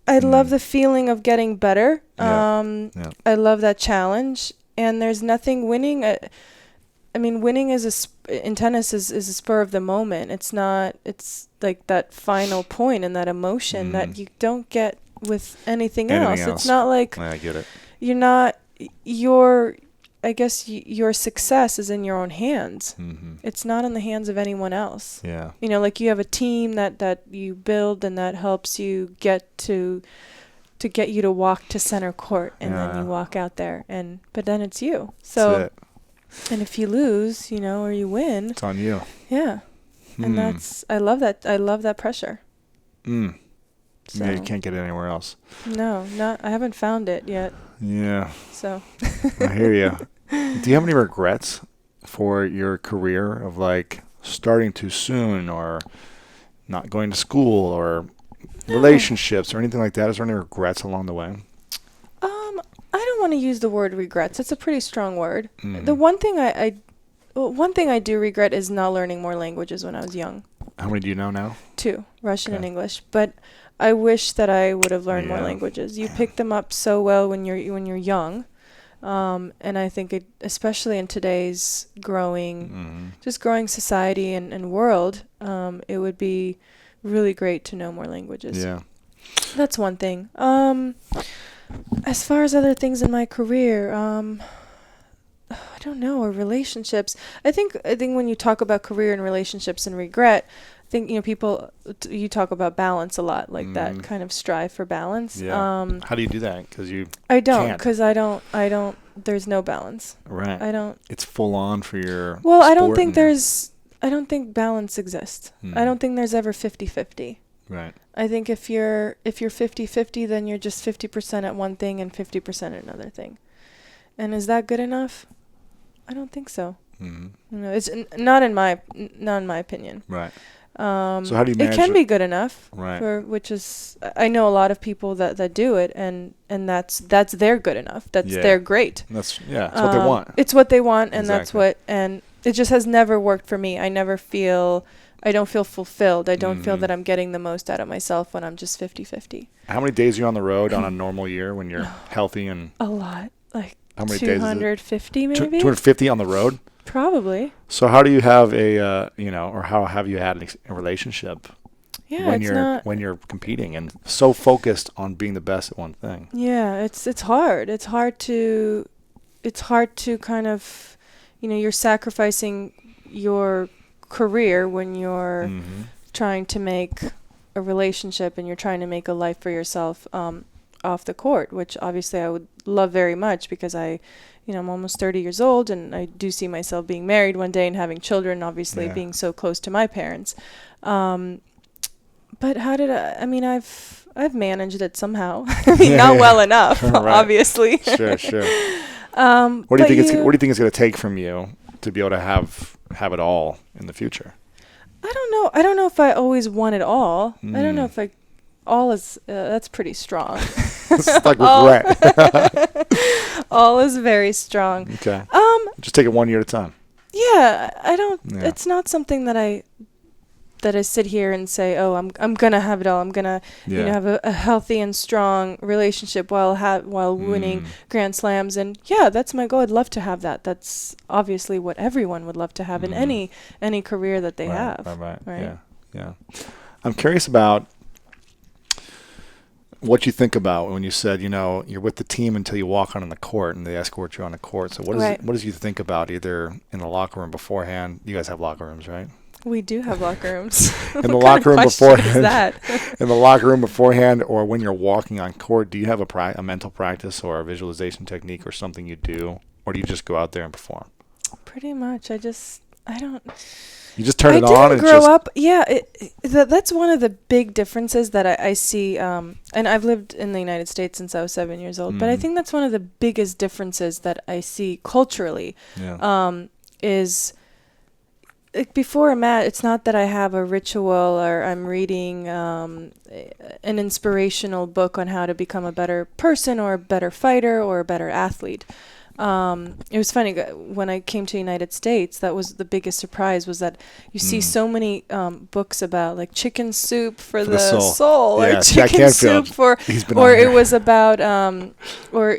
I love the feeling of getting better. Yeah. I love that challenge. And there's nothing winning. I mean, winning in tennis is a spur of the moment. It's like that final point and that emotion that you don't get with anything else. It's not like I get it. I guess your success is in your own hands. It's not in the hands of anyone else. Yeah. Like you have a team that you build and that helps you get to get you to walk to center court, and then you walk out there, but then it's you. So, that's it. And if you lose, or you win, it's on you. Yeah. And I love that. I love that pressure. So. Yeah, you can't get it anywhere else. No, I haven't found it yet. Yeah. So. I hear you. Do you have any regrets for your career of like starting too soon or not going to school or relationships or anything like that? Is there any regrets along the way? I don't want to use the word regrets. It's a pretty strong word. The one thing I do regret is not learning more languages when I was young. How many do you know now? 2, Russian and English. But I wish that I would have learned more languages. You pick them up so well when you're young. And I think especially in today's growing society and world, it would be really great to know more languages. Yeah. That's one thing. As far as other things in my career, I don't know, or relationships. I think when you talk about career and relationships and regret, I think you talk about balance a lot, like that kind of strive for balance. Yeah. How do you do that? Because I don't, because I don't. There's no balance. Right. I don't. It's full on for your. Well, I don't think balance exists. I don't think there's ever 50-50. Right. I think if you're 50-50, then you're just 50% at one thing and 50% at another thing. And is that good enough? I don't think so. It's not in my opinion. Right. So how do you manage it? Can be good enough. Right. I know a lot of people that do it, and that's their good enough. That's their great. It's what they want. It's what they want, and and it just has never worked for me. I don't feel fulfilled. I don't feel that I'm getting the most out of myself when I'm just 50-50. How many days are you on the road on a normal year when you're healthy and? A lot. Like how many 250 days? Maybe? 250 on the road? Probably. So how do you have or how have you had a relationship when you're competing and so focused on being the best at one thing? Yeah, it's hard. It's hard to kind of, you're sacrificing your career when you're trying to make a relationship and you're trying to make a life for yourself off the court, which obviously I would love very much because I'm almost 30 years old and I do see myself being married one day and having children, obviously being so close to my parents. But how did I've managed it somehow. Not well enough, obviously. Sure. What do you think it's going to take from you to be able to have it all in the future? I don't know. I don't know if I always want it all. I don't know if all is that's pretty strong. It's like regret. All is very strong. Okay. Just take it one year at a time. Yeah, I don't. Yeah. It's not something that I sit here and say, oh, I'm gonna have it all. I'm gonna have a healthy and strong relationship while winning Grand Slams. And yeah, that's my goal. I'd love to have that. That's obviously what everyone would love to have in any career that they have. Right. Yeah. I'm curious about what you think about when you said, you're with the team until you walk on the court and they escort you on the court. So what does you think about either in the locker room beforehand? You guys have locker rooms, right? We do have locker rooms. In the locker room beforehand. In the locker room beforehand, or when you're walking on court, do you have a mental practice or a visualization technique or something you do, or do you just go out there and perform? Pretty much. I don't. You just turn it on. I didn't grow up. Yeah, that's one of the big differences that I see. And I've lived in the United States since I was 7 years old. But I think that's one of the biggest differences that I see culturally. Yeah. Is before a match, it's not that I have a ritual or I'm reading an inspirational book on how to become a better person or a better fighter or a better athlete. It was funny when I came to the United States. That was the biggest surprise, was that you see so many books about like chicken soup for the soul yeah, or chicken soup for, or it was about, or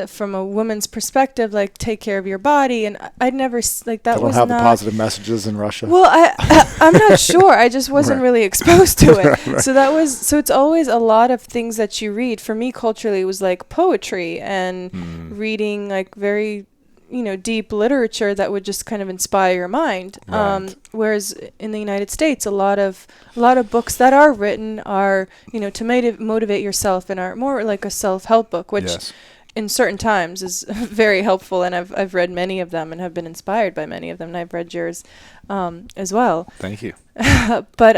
from a woman's perspective, like take care of your body. And I'd never like that. They don't have the positive messages in Russia. Well, I'm not sure. I just wasn't really exposed to it. Right. So it's always a lot of things that you read. For me, culturally, it was like poetry and reading like very, deep literature that would just kind of inspire your mind. Right. Whereas in the United States, a lot of books that are written are, to motivate yourself and are more like a self-help book, which in certain times is very helpful. And I've read many of them and have been inspired by many of them. And I've read yours as well. Thank you. But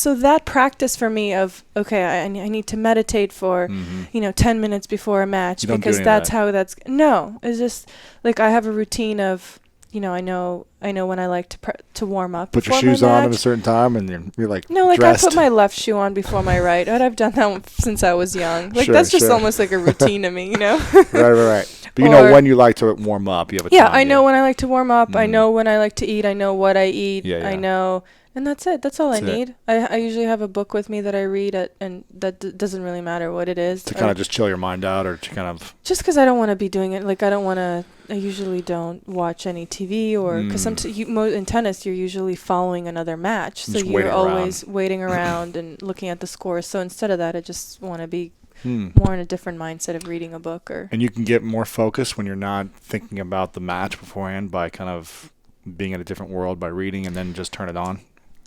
that practice for me of, okay, I need to meditate for, 10 minutes before a match, because that's how that's, no, it's just like I have a routine of, I know when I like to warm up. Put your shoes on at a certain time and you're like, no, like dressed. I put my left shoe on before my right. But I've done that since I was young. Like that's just almost like a routine to me, Right. But when you like to warm up, you have a time. Yeah, I know when I like to warm up. I know when I like to eat. I know what I eat. Yeah. I know. And that's it. That's all I need. I usually have a book with me that I read, and that doesn't really matter what it is. To kind of just chill your mind out, or to kind of... Just because I don't want to be doing it. Like, I usually don't watch any TV, or... Because in tennis, you're usually following another match. So you're always waiting around and looking at the scores. So instead of that, I just want to be more in a different mindset of reading a book. And you can get more focused when you're not thinking about the match beforehand by kind of being in a different world by reading, and then just turn it on.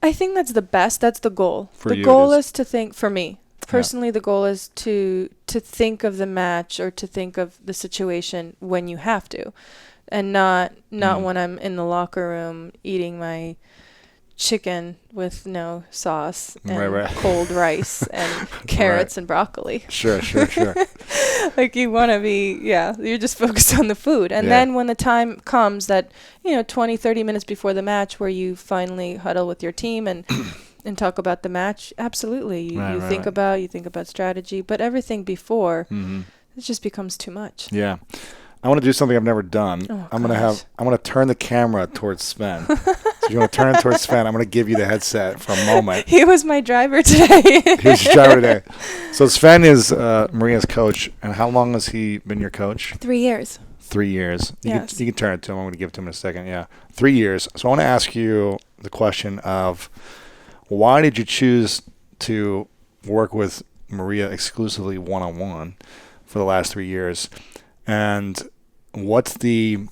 I think that's the best. That's the goal. The goal is to think, for me personally, the goal is to think of the match or to think of the situation when you have to, and not when I'm in the locker room eating my chicken with no sauce and cold rice and carrots and broccoli. Sure. Like you want to be, you're just focused on the food. And then when the time comes that, 20, 30 minutes before the match where you finally huddle with your team and talk about the match, absolutely. You think about strategy, but everything before, it just becomes too much. Yeah. I want to do something I've never done. I'm going to turn the camera towards Sven. So you want to turn it towards Sven, I'm going to give you the headset for a moment. He was my driver today. He was your driver today. So Sven is Maria's coach. And how long has he been your coach? 3 years. 3 years. Yes. You can turn it to him. I'm going to give it to him in a second. Yeah. 3 years. So I want to ask you the question of, why did you choose to work with Maria exclusively one-on-one for the last 3 years? And what's the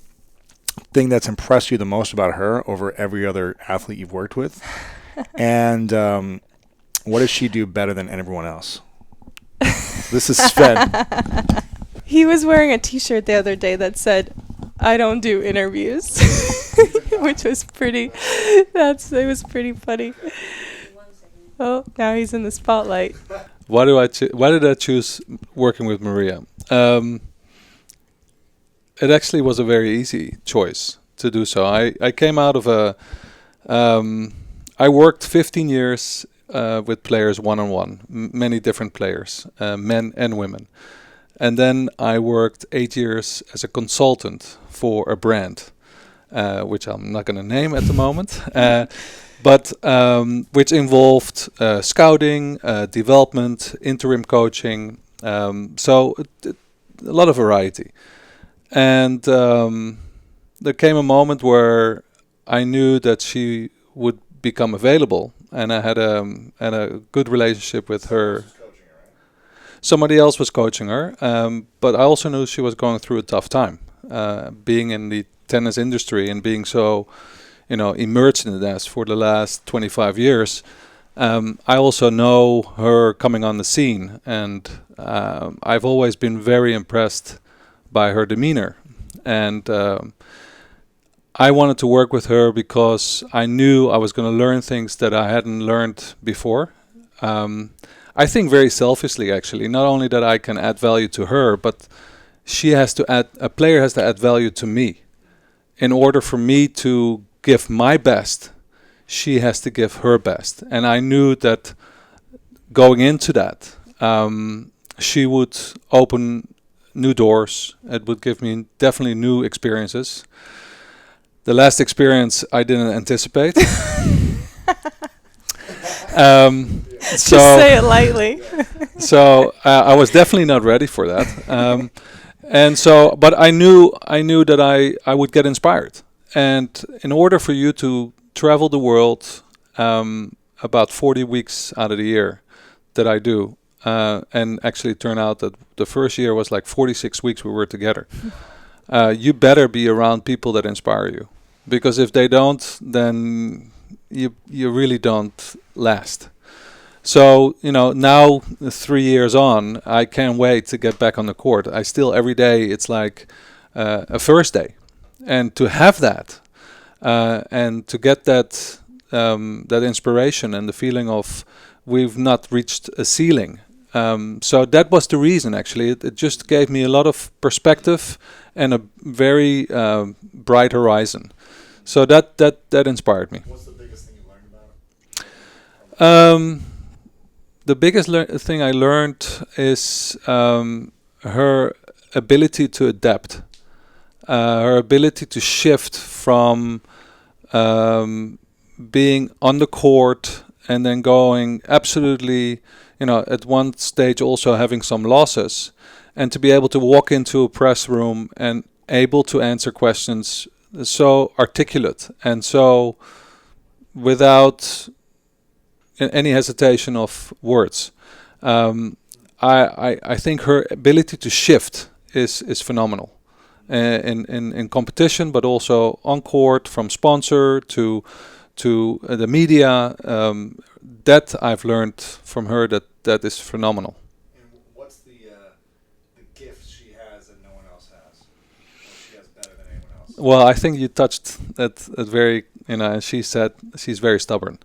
thing that's impressed you the most about her over every other athlete you've worked with? And what does she do better than everyone else? This is Sven. He was wearing a T-shirt the other day that said, "I don't do interviews," which was pretty. It was pretty funny. Oh, now he's in the spotlight. Why did I choose working with Maria? It actually was a very easy choice to do so. I came out of I worked 15 years with players one-on-one, many different players, men and women. And then I worked 8 years as a consultant for a brand, which I'm not going to name at the moment, but which involved scouting, development, interim coaching, so a lot of variety. And there came a moment where I knew that she would become available, and I had a good relationship with her. Somebody else was coaching her, but I also knew she was going through a tough time, being in the tennis industry and being so, immersed in this for the last 25 years. I also know her coming on the scene, and I've always been very impressed by her demeanor, and I wanted to work with her because I knew I was going to learn things that I hadn't learned before. I think very selfishly, actually, not only that I can add value to her, but a player has to add value to me. In order for me to give my best, she has to give her best. And I knew that going into that, she would open new doors. It would give me definitely new experiences. The last experience I didn't anticipate. Just say it lightly. So I was definitely not ready for that. And so, but I knew that I would get inspired. And in order for you to travel the world, about 40 weeks out of the year that I do, and actually turn out that the first year was like 46 weeks we were together. You better be around people that inspire you, because if they don't, then you really don't last. So, now 3 years on, I can't wait to get back on the court. I still, every day, it's like a first day. And to have that, and to get that inspiration and the feeling of we've not reached a ceiling. So that was the reason, actually. It just gave me a lot of perspective and a very bright horizon. So that inspired me. What's the biggest thing you learned about it? The biggest thing I learned is her ability to adapt, her ability to shift from being on the court and then going absolutely, at one stage also having some losses, and to be able to walk into a press room and able to answer questions so articulate and so without any hesitation of words. I think her ability to shift is phenomenal in competition, but also on court, from sponsor to the media. That I've learned from her that is phenomenal. And what's the gift she has that no one else has? What she has better than anyone else? Well, I think you touched at very, she said she's very stubborn.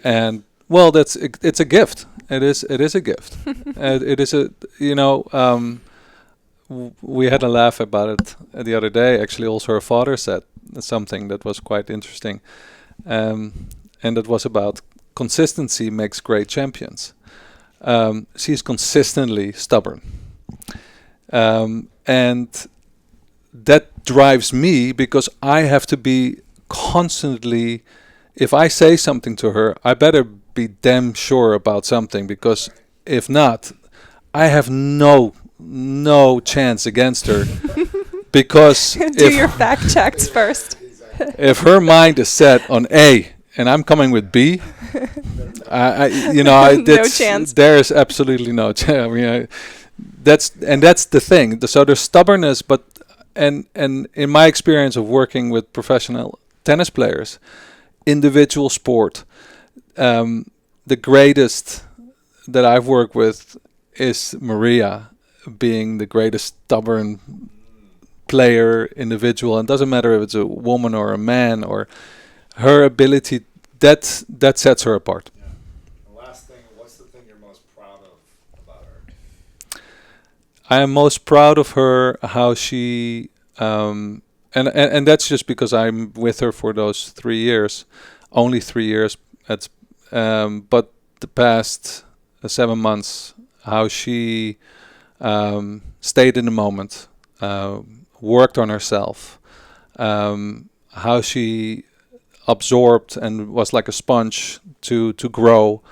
And well, it's a gift. It is a gift. It is a we had a laugh about it the other day. Actually, also her father said something that was quite interesting, and that was about consistency makes great champions. She's consistently stubborn, and that drives me because I have to be constantly. If I say something to her, I better be damn sure about something, because if not, I have no chance against her. Because do your fact checks first. If her mind is set on A and I'm coming with B, no chance. There is absolutely no chance. I mean, that's the thing. So there's stubbornness, but and in my experience of working with professional tennis players, individual sport, the greatest that I've worked with is Maria, being the greatest stubborn player, individual, and doesn't matter if it's a woman or a man, or her ability that sets her apart. Yeah. And last thing, what's the thing you're most proud of about her? I am most proud of her, how she and that's just because I'm with her for those 3 years, only 3 years. But the past 7 months, how she stayed in the moment, worked on herself, how she absorbed and was like a sponge to grow.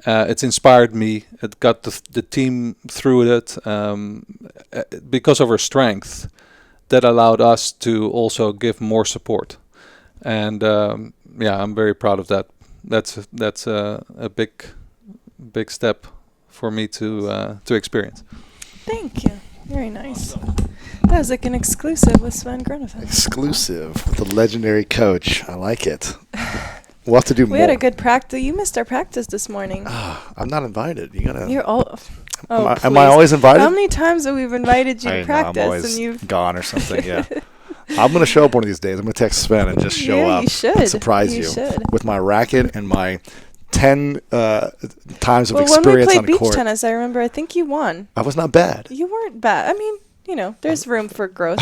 It's inspired me. It got the team through it because of her strength. That allowed us to also give more support, and I'm very proud of that. That's a big step for me to experience. Thank you. Very nice. Awesome. That was like an exclusive with Sven Grunewald. Exclusive with the legendary coach. I like it. We'll have to do more. We had a good practice. You missed our practice this morning. I'm not invited. You gotta. You're all. Am I always invited? How many times have we invited you to practice? I'm always and you've gone or something. Yeah. I'm gonna show up one of these days. I'm gonna text Sven and just show up. You should. And surprise you with my racket and my 10 times of experience on the court. When we played beach tennis, I remember. I think you won. I was not bad. You weren't bad. I mean, there's room for growth.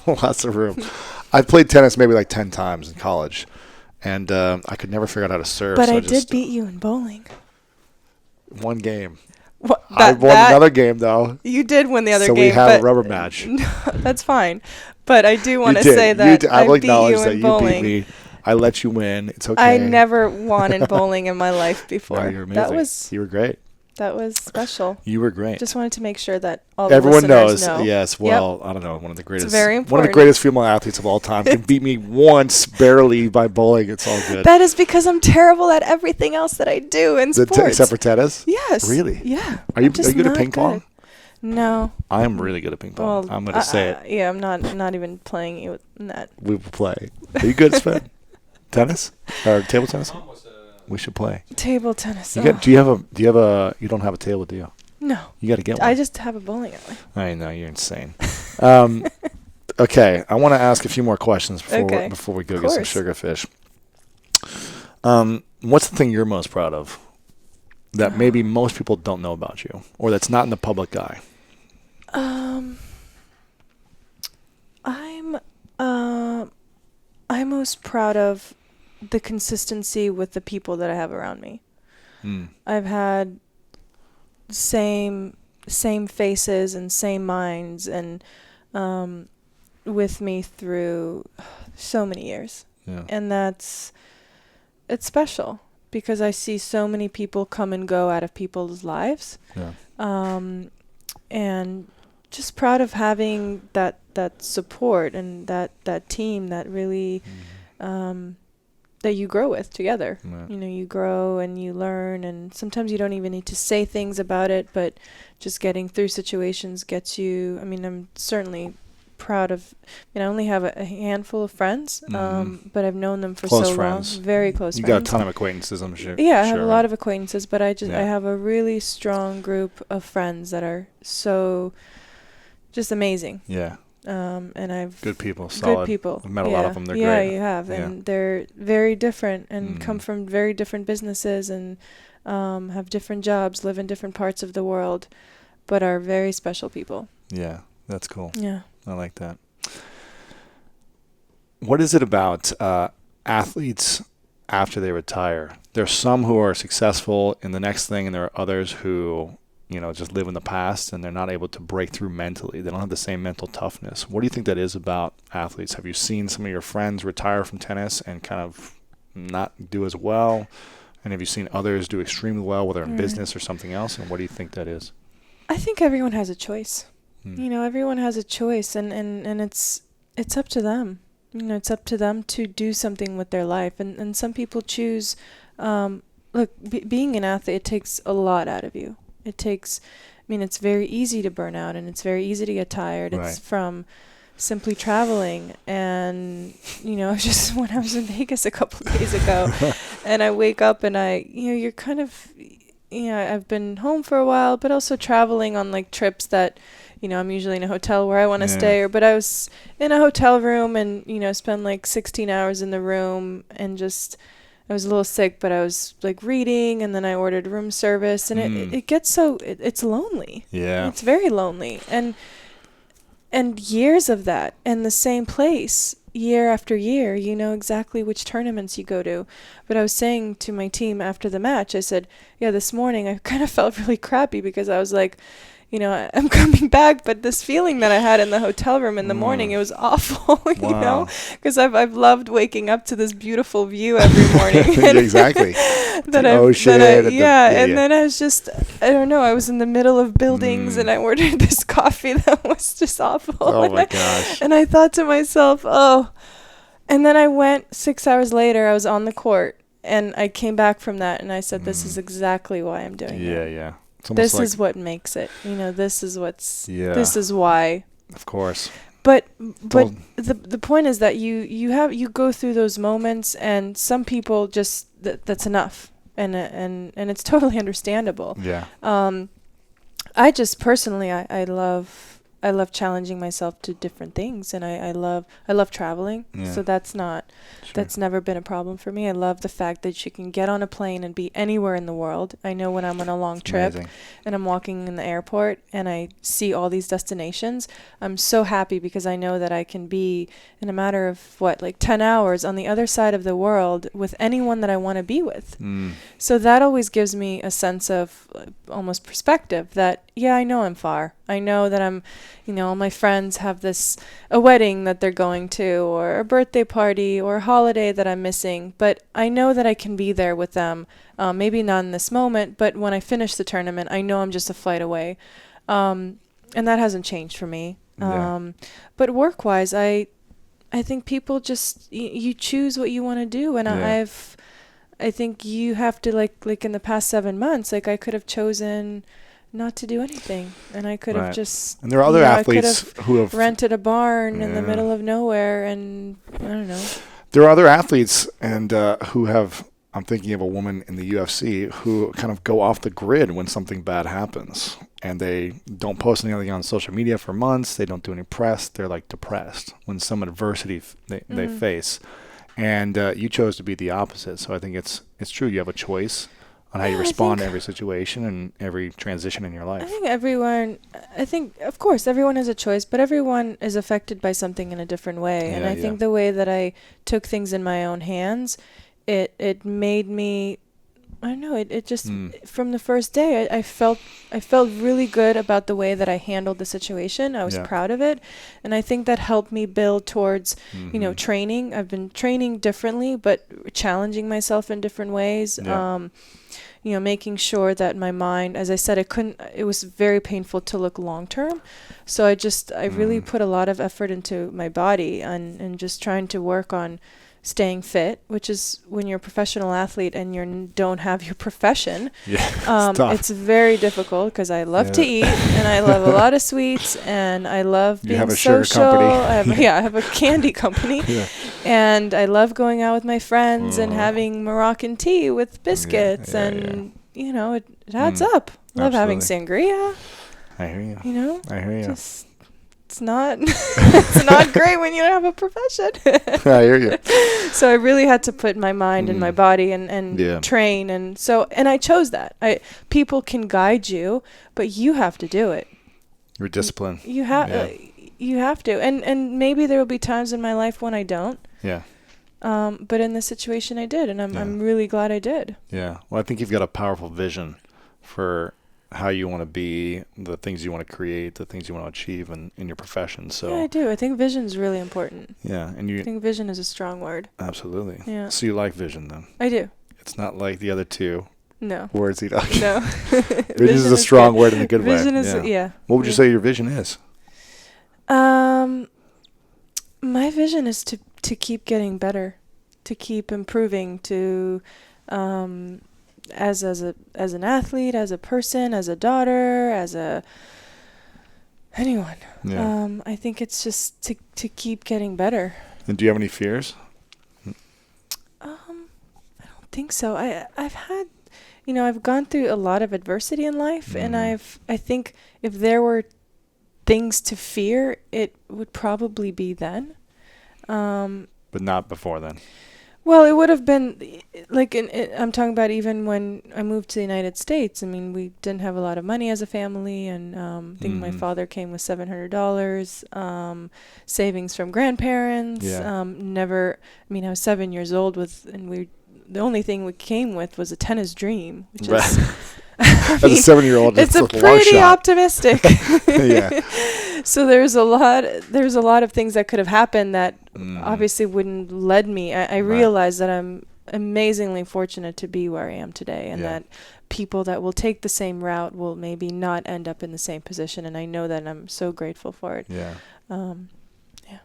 Lots of room. I played tennis maybe like 10 times in college, and I could never figure out how to serve. But I did beat you in bowling. One game. I won another game, though. You did win the other game. So we have a rubber match. No, that's fine. But I do want to say that I will acknowledge you that in you bowling. beat me. I let you win. It's okay. I never won in bowling in my life before. No, you're amazing. You were great. That was special. You were great. Just wanted to make sure that all everyone the knows. Know. Yes. Well, I don't know. One of the greatest. It's very important. One of the greatest female athletes of all time can beat me once barely by bowling. It's all good. That is because I'm terrible at everything else that I do in sports. Except for tennis? Yes. Really? Yeah. Are you good at ping pong? No. I'm really good at ping pong. I'm going to say it. Yeah, I'm not even playing you in that. We will play. Are you good at Sven? Tennis or table tennis? We should play table tennis. Do you have a? You don't have a table, do you? No. You got to get one. I just have a bowling alley. I know you're insane. Okay, I want to ask a few more questions before we go get some sugarfish. What's the thing you're most proud of that maybe most people don't know about you, or that's not in the public eye? I'm most proud of the consistency with the people that I have around me. I've had same faces and same minds and with me through so many years. Yeah. And it's special because I see so many people come and go out of people's lives. Yeah. And just proud of having that support and that team that really that you grow with together. Right. You know, you grow and you learn, and sometimes you don't even need to say things about it, but just getting through situations gets you. I mean, I'm certainly proud of. I only have a handful of friends, but I've known them for close so friends. long. Very close you friends. You got a ton of acquaintances, I'm sure. Yeah, I have a lot of acquaintances, but I have a really strong group of friends that are so just amazing. Yeah. And I've good people, solid. Good people. I've met a lot of them. They're great. Yeah, you have, and they're very different and come from very different businesses and have different jobs, live in different parts of the world, but are very special people. Yeah, that's cool. Yeah, I like that. What is it about athletes after they retire? There's some who are successful in the next thing, and there are others who just live in the past and they're not able to break through mentally. They don't have the same mental toughness. What do you think that is about athletes? Have you seen some of your friends retire from tennis and kind of not do as well? And have you seen others do extremely well, whether in business or something else? And what do you think that is? I think everyone has a choice. Everyone has a choice, and it's up to them. It's up to them to do something with their life. And some people choose, being an athlete, it takes a lot out of you. It takes, it's very easy to burn out and it's very easy to get tired. Right. It's from simply traveling. And, just when I was in Vegas a couple of days ago and I wake up and you're kind of, I've been home for a while, but also traveling on like trips that, I'm usually in a hotel where I want to stay, but I was in a hotel room and, spent like 16 hours in the room and just, I was a little sick, but I was like reading, and then I ordered room service, and it gets so it's lonely. Yeah, it's very lonely, and years of that in the same place, year after year. You know exactly which tournaments you go to. But I was saying to my team after the match, I said, "Yeah, this morning I kind of felt really crappy because I was like." I'm coming back, but this feeling that I had in the hotel room in the morning, it was awful, because I've loved waking up to this beautiful view every morning. Exactly. Then I was just, I don't know, I was in the middle of buildings and I ordered this coffee that was just awful. Oh my gosh. And I thought to myself, and then I went 6 hours later, I was on the court and I came back from that and I said, this is exactly why I'm doing it. Yeah. This is what makes it. This is this is why. Of course. But the point is that you go through those moments, and some people just that's enough, and it's totally understandable. Yeah. I just personally I love love challenging myself to different things, and I love traveling. Yeah. So that's never been a problem for me. I love the fact that you can get on a plane and be anywhere in the world. I know when I'm on a long trip and I'm walking in the airport and I see all these destinations, I'm so happy because I know that I can be in a matter of 10 hours on the other side of the world with anyone that I want to be with. So that always gives me a sense of almost perspective that, yeah, I know I'm far. I know that I'm, all my friends have a wedding that they're going to, or a birthday party, or a holiday that I'm missing. But I know that I can be there with them. Maybe not in this moment, but when I finish the tournament, I know I'm just a flight away. And that hasn't changed for me. Yeah. But work-wise, I think people just, you choose what you want to do. And I think you have to, like in the past 7 months, I could have chosen not to do anything, and I could have just. And there are other athletes who have rented a barn in the middle of nowhere, and I don't know. There are other athletes and who have. I'm thinking of a woman in the UFC who kind of go off the grid when something bad happens, and they don't post anything on social media for months. They don't do any press. They're depressed when some adversity they face. And you chose to be the opposite. So I think it's true. You have a choice on how you respond to every situation and every transition in your life. I think, of course, everyone has a choice, but everyone is affected by something in a different way. And I think the way that I took things in my own hands, it made me, I don't know, it just, from the first day, I felt really good about the way that I handled the situation. I was proud of it. And I think that helped me build towards, training. I've been training differently, but challenging myself in different ways. Making sure that my mind, as I said, it was very painful to look long term. So I really put a lot of effort into my body and just trying to work on staying fit, which is when you're a professional athlete and you don't have your profession. It's very difficult because I love to eat and I love a lot of sweets and I love being social. I have a candy company and I love going out with my friends and having Moroccan tea with biscuits it adds up. I love having sangria. I hear you. I hear you. It's not it's not great when you don't have a profession. I hear you. So I really had to put my mind and my body and train, and I chose that. People can guide you, but you have to do it. Your discipline. You have to. And maybe there will be times in my life when I don't. Yeah. But in this situation I did, and I'm really glad I did. Yeah. Well, I think you've got a powerful vision for how you want to be, the things you want to create, the things you want to achieve in your profession. So yeah, I do. I think vision is really important. Yeah, and I think vision is a strong word. Absolutely. Yeah. So you like vision then? I do. It's not like the other two. No. Words you don't. No. Vision is a strong word in a good way. Vision is What would you say your vision is? My vision is to keep getting better, to keep improving, to as an athlete, as a person, as a daughter, anyone. Yeah. I think it's just to keep getting better. And do you have any fears? I don't think so. I've had, I've gone through a lot of adversity in life, and I think if there were things to fear, it would probably be then. But not before then. Well, it would have been I'm talking about even when I moved to the United States. I mean, we didn't have a lot of money as a family, and I think my father came with $700, savings from grandparents. Yeah. I was 7 years old the only thing we came with was a tennis dream, which is as a 7-year-old, it's a pretty optimistic. Yeah. So there's a lot of things that could have happened that obviously wouldn't led me. I realize that I'm amazingly fortunate to be where I am today, and that people that will take the same route will maybe not end up in the same position, and I know that, and I'm so grateful for it. Yeah. Yeah.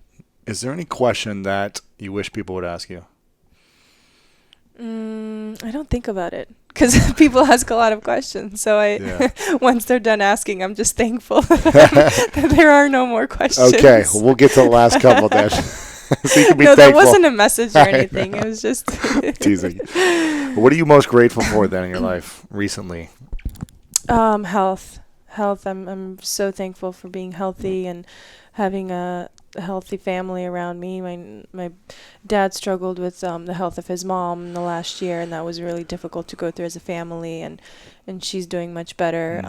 Is there any question that you wish people would ask you? I don't think about it because people ask a lot of questions. So once they're done asking, I'm just thankful that there are no more questions. Okay, well, we'll get to the last couple then. So you can be thankful. That wasn't a message or anything. It was just teasing. What are you most grateful for then in your life recently? Health health. I'm so thankful for being healthy and having a healthy family around me. My dad struggled with the health of his mom in the last year, and that was really difficult to go through as a family, and she's doing much better.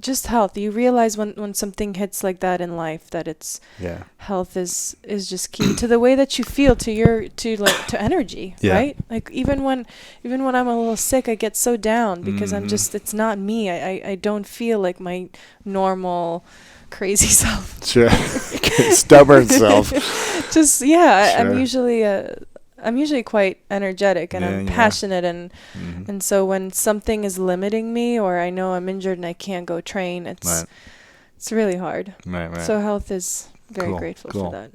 Just health. You realize when something hits like that in life that it's health is just key to the way that you feel, to energy, right? Like even when I'm a little sick, I get so down because it's not me. I don't feel like my normal crazy self. Sure. Stubborn self. Just sure. I'm usually quite energetic, and I'm passionate, and so when something is limiting me, or I know I'm injured and I can't go train, it's really hard. Right. So health is very grateful for that.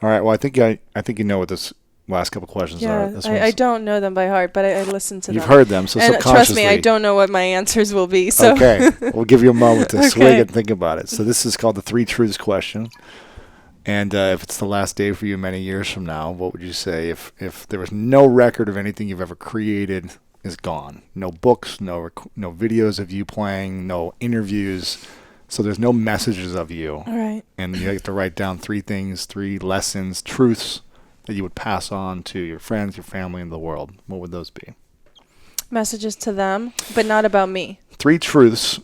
All right. Well, I think you know what this last couple questions are. I don't know them by heart, but I listen to them. You've heard them, so subconsciously. Trust me, I don't know what my answers will be. So. Okay. We'll give you a moment to swig and think about it. So this is called the 3 Truths question. And if it's the last day for you many years from now, what would you say if there was no record of anything you've ever created is gone? No books, no videos of you playing, no interviews. So there's no messages of you. All right. And you have to write down 3 things, 3 lessons, truths that you would pass on to your friends, your family, and the world. What would those be? Messages to them, but not about me. 3 truths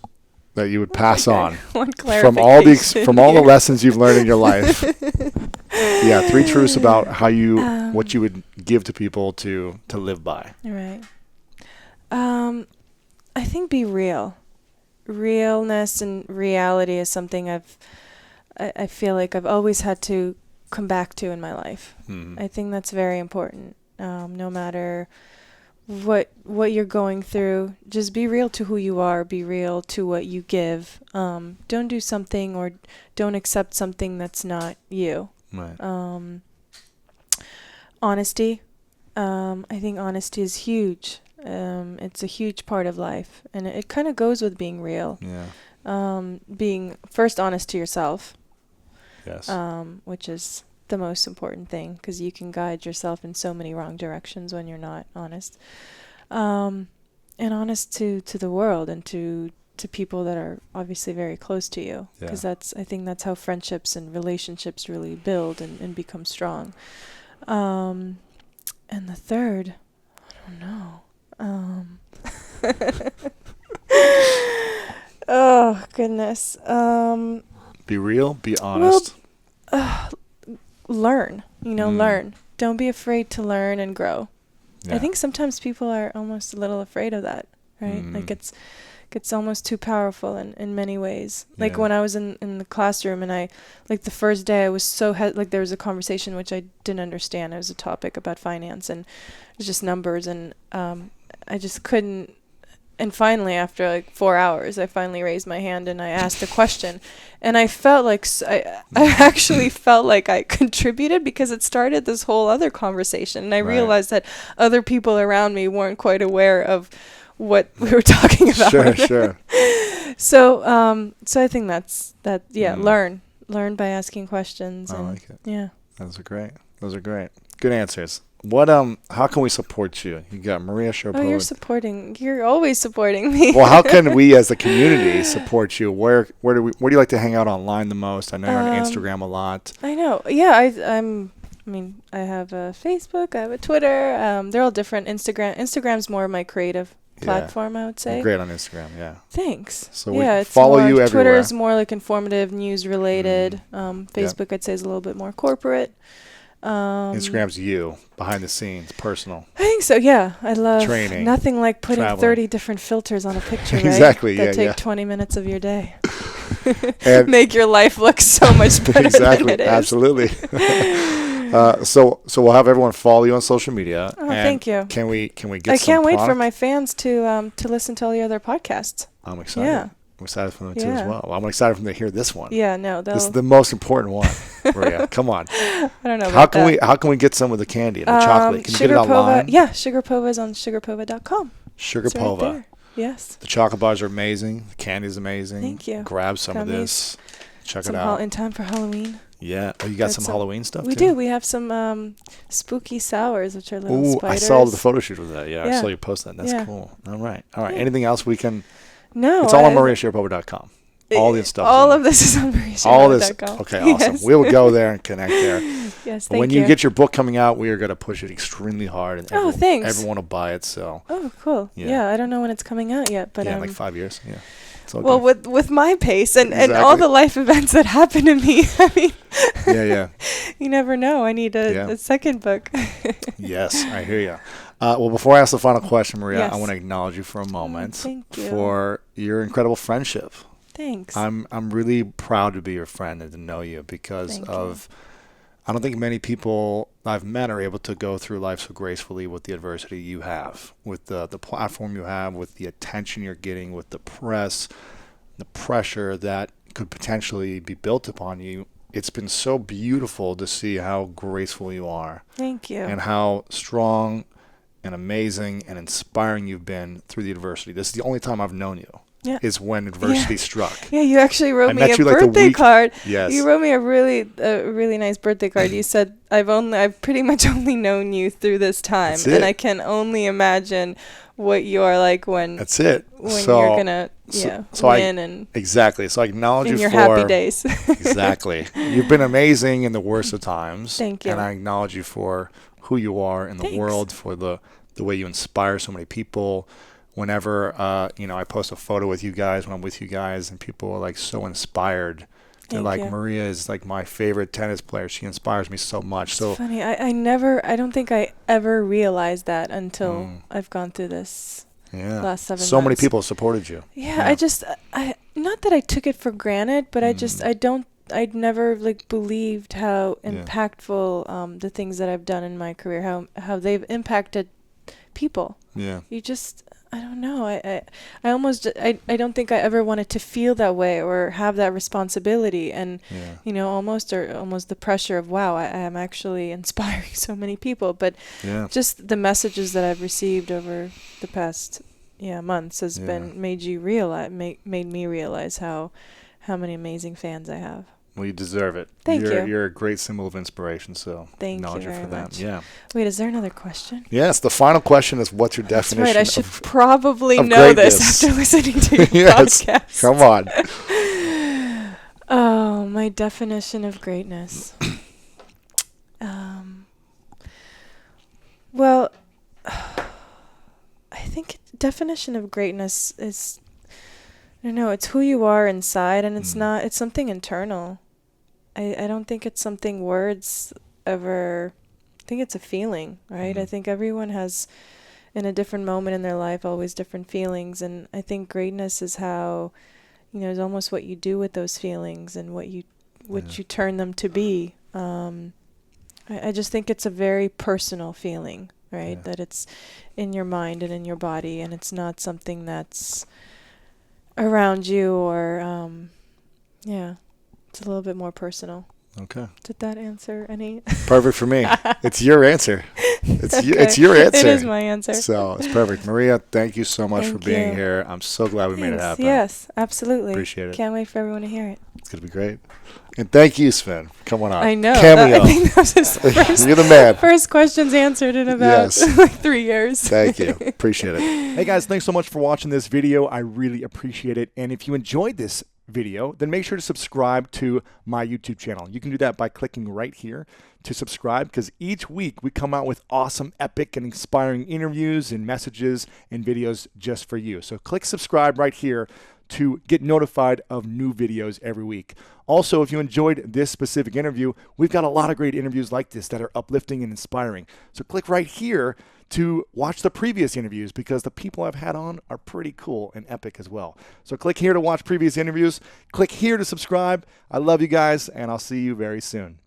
that you would pass on from all the lessons you've learned in your life. 3 truths about how what you would give to people to live by. All right. I think be real. Realness and reality is something I feel like I've always had to come back to in my life. I think that's very important. No matter what you're going through, just be real to who you are, be real to what you give. Don't do something or don't accept something that's not you. Right. Honesty. I think honesty is huge. It's a huge part of life, and it kind of goes with being real. Being first honest to yourself. Yes. Which is the most important thing, because you can guide yourself in so many wrong directions when you're not honest. And honest to the world and to people that are obviously very close to you, because I think that's how friendships and relationships really build and become strong. And the third, I don't know. Oh goodness. Be real, be honest. Learn. Learn. Don't be afraid to learn and grow. I think sometimes people are almost a little afraid of that, right? Like it's almost too powerful in many ways. Like when I was in the classroom, and I, like the first day I was so there was a conversation which I didn't understand. It was a topic about finance, and it was just numbers, and I just couldn't. And finally, after like 4 hours, I finally raised my hand and I asked a question, and I felt like I actually felt like I contributed, because it started this whole other conversation, and I realized that other people around me weren't quite aware of what we were talking about. Sure. So I think that's that. Yeah, learn by asking questions. I like it. Yeah, those are great. Good answers. What how can we support you? You got Maria Sharapova. You're always supporting me. Well, how can we as a community support you? Where do you like to hang out online the most? I know you're on Instagram a lot. I know. Yeah, I have a Facebook, I have a Twitter. They're all different. Instagram's more my creative platform, I would say. You're great on Instagram, yeah. Thanks. So we follow you everywhere. Twitter is more like informative, news related. Facebook, I'd say, is a little bit more corporate. Instagram's you, behind the scenes, personal. I think so, yeah. I love training, nothing like putting 30 different filters on a picture, right? Exactly, that take 20 minutes of your day. And make your life look so much better than it is. Absolutely. So we'll have everyone follow you on social media. Oh, thank you. Can we get some I can't wait for my fans to listen to all your other podcasts. I'm excited. Yeah. I'm excited for them too as well. I'm excited for them to hear this one. Yeah, no, this is the most important one. Maria, come on. I don't know. How can we get some of the candy and the chocolate? Can you get it online? Yeah, Sharapova is on sugarpova.com. Sharapova. Right there. Yes. The chocolate bars are amazing. The candy is amazing. Thank you. Grab some of this. Check it out. In time for Halloween. Yeah. Oh, you got some Halloween stuff we too? do. We have some spooky sours, which are little spiders. I saw the photo shoot with that. Yeah, I saw you post that. That's cool. All right. Yeah. Anything else we can No. It's all on mariasharapova.com. All this stuff. All of this is on mariasharapova.com. Okay, awesome. Yes. We'll go there and connect there. Yes, when you get your book coming out, we are going to push it extremely hard, and thanks. everyone will buy it. So. Oh, cool. Yeah, I don't know when it's coming out yet, but like 5 years. Yeah. Well, with my pace and all the life events that happen to me, I mean, you never know. I need a second book. Yes, I hear you. Well, before I ask the final question, Maria, yes. I want to acknowledge you for a moment Thank you. for your incredible friendship. Thanks. I'm really proud to be your friend and to know you because I don't think many people I've met are able to go through life so gracefully with the adversity you have, with the platform you have, with the attention you're getting, with the press, the pressure that could potentially be built upon you. It's been so beautiful to see how graceful you are. Thank you. And how strong and amazing and inspiring you've been through the adversity. This is the only time I've known you. Yeah. Is when adversity struck. Yeah, you actually wrote me a birthday card. Yes. You wrote me a really nice birthday card. You said I've pretty much only known you through this time, and I can only imagine what you are like when that's it. When you're gonna win and exactly. So I acknowledge you in your for happy days. Exactly. You've been amazing in the worst of times. Thank you. And I acknowledge you for who you are in the world, for the way you inspire so many people. Whenever I post a photo with you guys when I'm with you guys, and people are like so inspired. They're like, Maria is like my favorite tennis player. She inspires me so much. It's funny. I don't think I ever realized that until I've gone through this last 7 months. So many people supported you. Yeah. I not that I took it for granted, but I'd never believed how impactful the things that I've done in my career, how they've impacted people. Yeah. I don't know. I don't think I ever wanted to feel that way or have that responsibility, and almost the pressure of wow, I am actually inspiring so many people. But just the messages that I've received over the past months has made me realize how many amazing fans I have. Well, you deserve it. Thank you. You're a great symbol of inspiration, so acknowledge you for that. Yeah. Wait, is there another question? Yes, the final question is, what's your definition? That's right. I should probably know this after listening to your podcast. Come on. Oh, my definition of greatness. Well, I think definition of greatness is, I don't know, it's who you are inside, and it's something internal. I don't think it's something words ever, I think it's a feeling, right? I think everyone has, in a different moment in their life, always different feelings, and I think greatness is how, is almost what you do with those feelings and what you turn them to be. I just think it's a very personal feeling, right? That it's in your mind and in your body, and it's not something that's around you or, it's a little bit more personal. Okay. Did that answer any? Perfect for me. It's your answer. It's your answer. It is my answer. So it's perfect. Maria, thank you so much for being here. I'm so glad we made it happen. Yes, absolutely. Appreciate it. Can't wait for everyone to hear it. It's going to be great. And thank you, Sven, for coming on. I know. Cameo. I think that was his first, you're the man. First questions answered in about 3 years. Thank you. Appreciate it. Hey, guys, thanks so much for watching this video. I really appreciate it. And if you enjoyed this video, then make sure to subscribe to my YouTube channel. You can do that by clicking right here to subscribe, because each week we come out with awesome, epic, and inspiring interviews and messages and videos just for you. So click subscribe right here to get notified of new videos every week. Also, if you enjoyed this specific interview, we've got a lot of great interviews like this that are uplifting and inspiring. So click right here to watch the previous interviews, because the people I've had on are pretty cool and epic as well. So click here to watch previous interviews. Click here to subscribe. I love you guys, and I'll see you very soon.